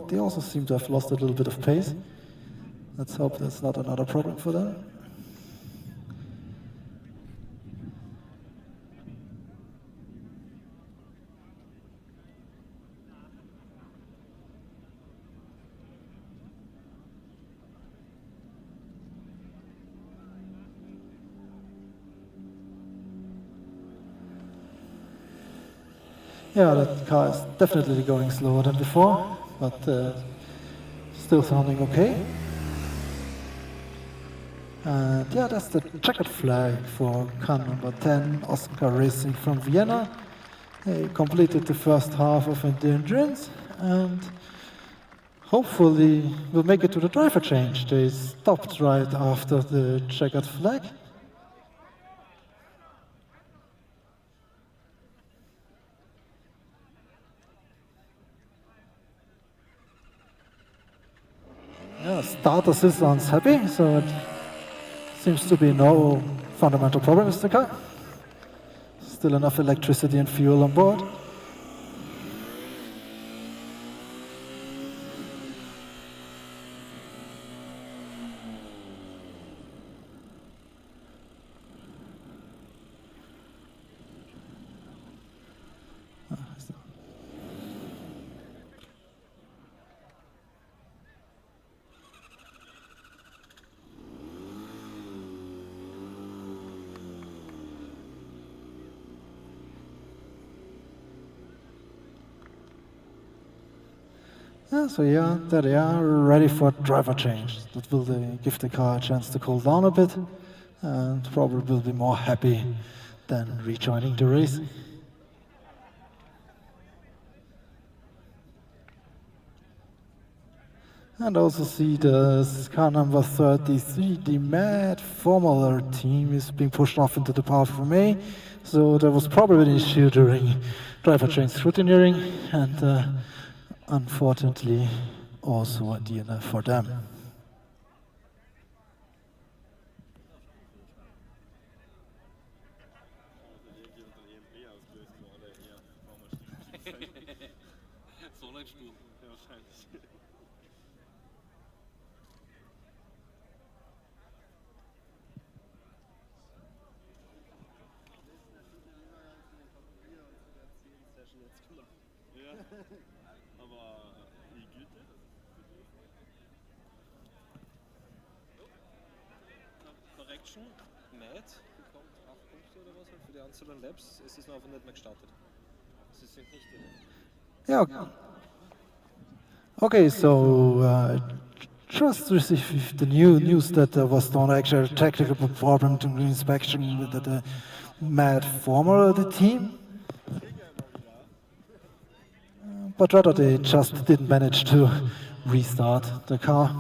They also seem to have lost a little bit of pace. Let's hope that's not another problem for them. Yeah, that car is definitely going slower than before, but still sounding okay. And yeah, that's the checkered flag for car number 10, Oscar Racing from Vienna. They completed the first half of the endurance and hopefully will make it to the driver change. They stopped right after the checkered flag. Starter still sounds happy, so it seems to be no fundamental problem with the car. Still enough electricity and fuel on board. So yeah, there they are, ready for driver change. That will give the car a chance to cool down a bit, and probably will be more happy than rejoining the race. And also see the car number 33, the Mad Formula team is being pushed off into the path from A. So there was probably an issue during driver change scrutineering, and unfortunately also a DNF for them. Correction, Matt bekommt 8 Punkte oder was halt für die Anzahl an Laps. Es ist noch einfach nicht mehr gestartet. Sie sind nicht in. Yeah. Okay, so just received the news that there was not actually a technical problem during the inspection with the Mad Formula the team. But rather they just didn't manage to restart the car.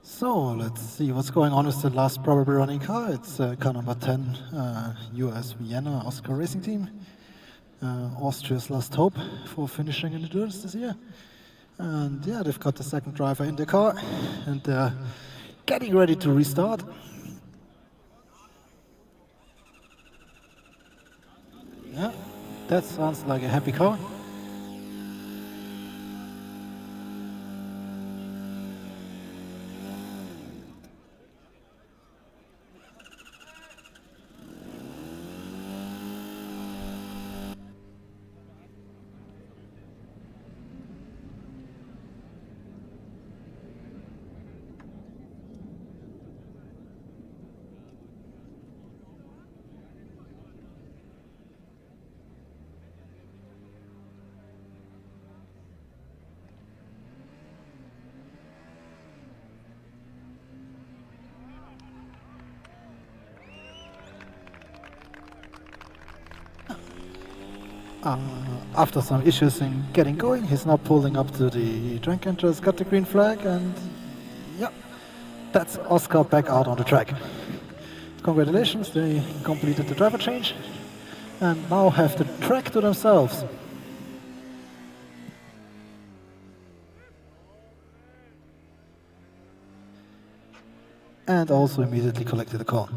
So let's see what's going on with the last probably running car. It's car number 10, US Vienna Oscar Racing Team. Austria's last hope for finishing in endurance this year. And yeah, they've got the second driver in the car and they're getting ready to restart. Yeah, that sounds like a happy car. After some issues in getting going, he's now pulling up to the track entrance, got the green flag, and yeah, that's Oscar back out on the track. Congratulations, they completed the driver change and now have the track to themselves. And also immediately collected a call.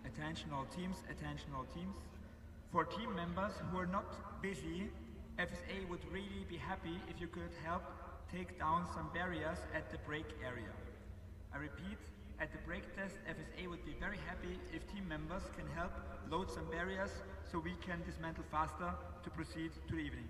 Attention all teams, attention all teams. For team members who are not busy, FSA would really be happy if you could help take down some barriers at the brake area. I repeat, at the brake test, FSA would be very happy if team members can help load some barriers so we can dismantle faster to proceed to the evening.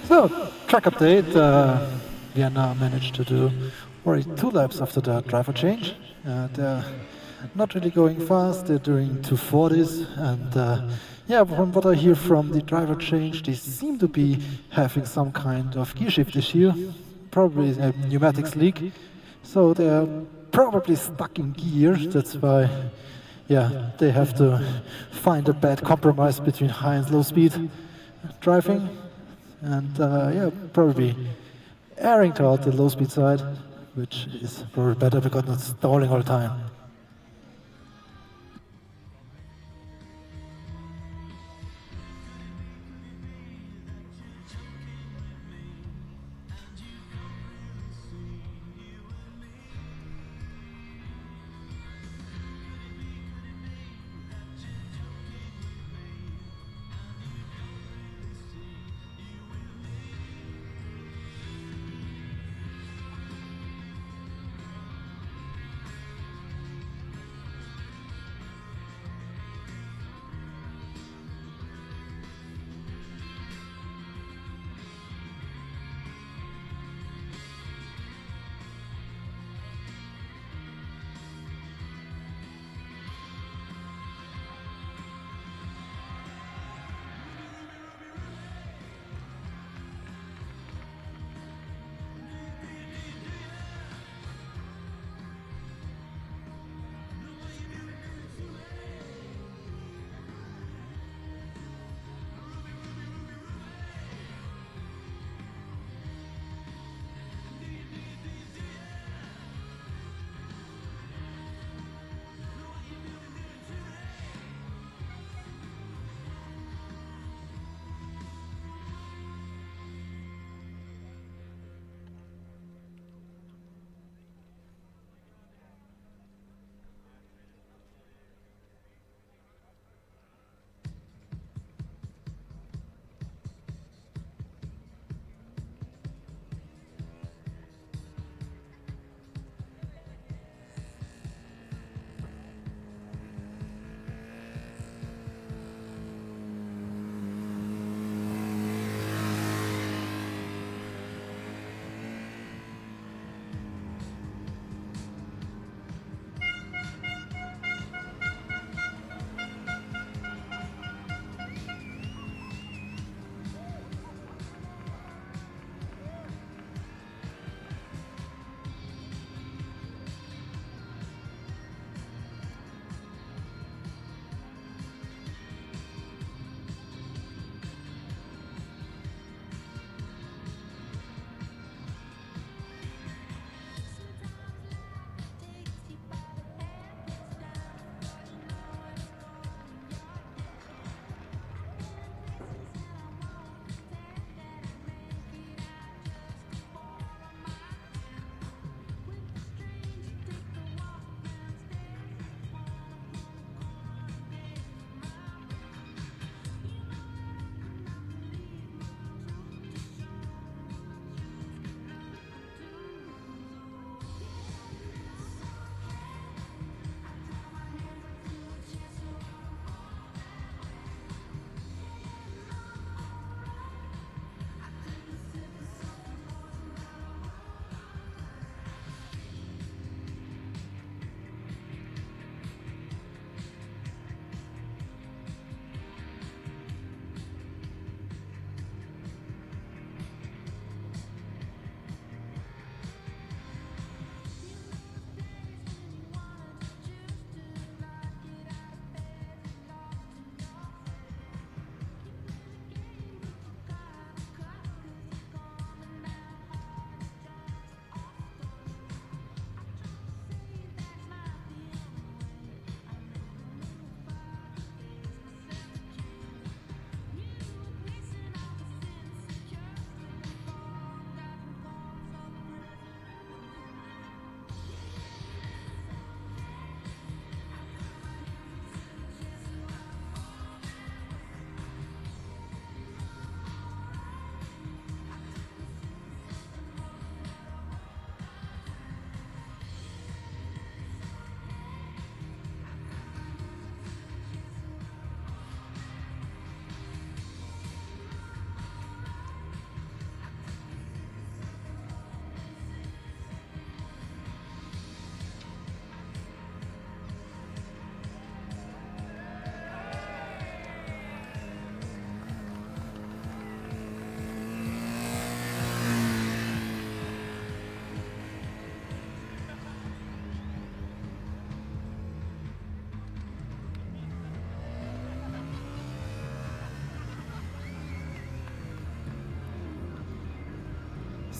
So, track update. Vienna managed to do already 2 laps after the driver change. They're not really going fast. They're doing 240s, and yeah, from what I hear from the driver change, they seem to be having some kind of gear shift issue, probably a pneumatics leak. So they're probably stuck in gear. That's why, yeah, they have to find a bad compromise between high and low speed driving. And yeah, probably airing toward the low speed side, which is probably better because not stalling all the time.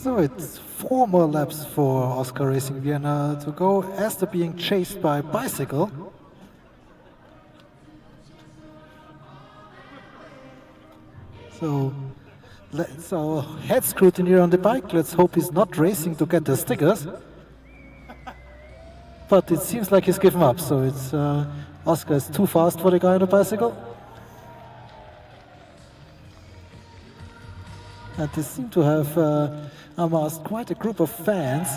So it's 4 more laps for Oscar Racing Vienna to go as they're being chased by a bicycle. So head scrutiny on the bike. Let's hope he's not racing to get the stickers. But it seems like he's given up. So it's Oscar is too fast for the guy on the bicycle. And they seem to have amassed quite a group of fans.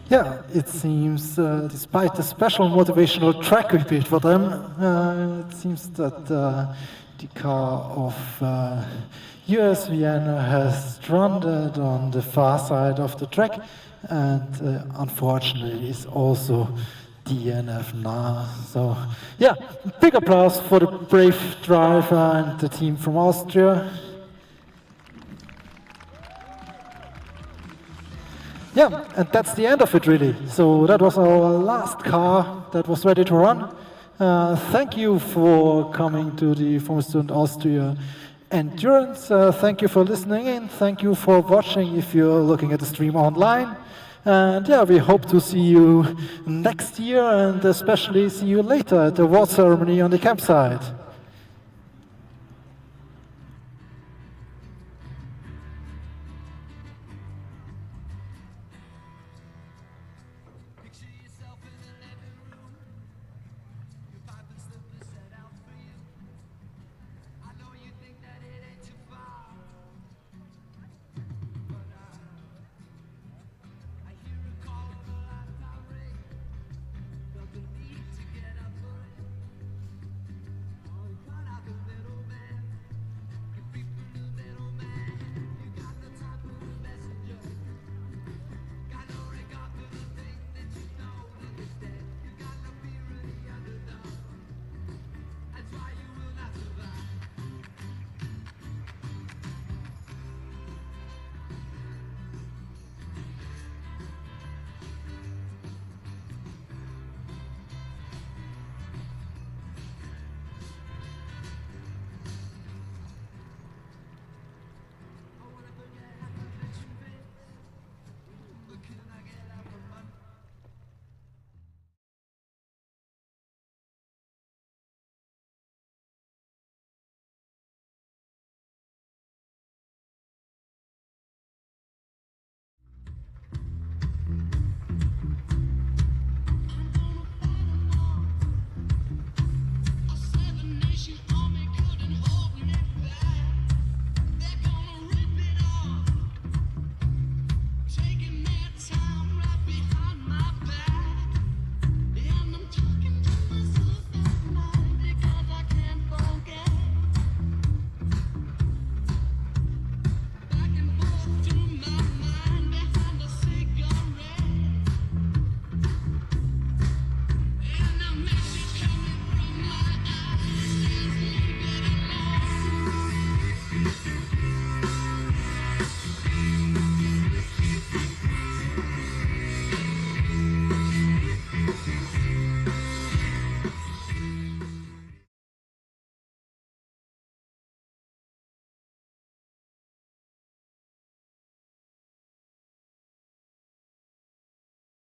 Yeah, it seems, despite the special motivational track we built for them, it seems that the car of US Vienna has stranded on the far side of the track, and unfortunately is also DNF now. So, yeah, big applause for the brave driver and the team from Austria. Yeah, and that's the end of it really. So that was our last car that was ready to run. Thank you for coming to the Formula Student Austria Endurance. Thank you for listening in. Thank you for watching if you're looking at the stream online. And yeah, we hope to see you next year and especially see you later at the award ceremony on the campsite.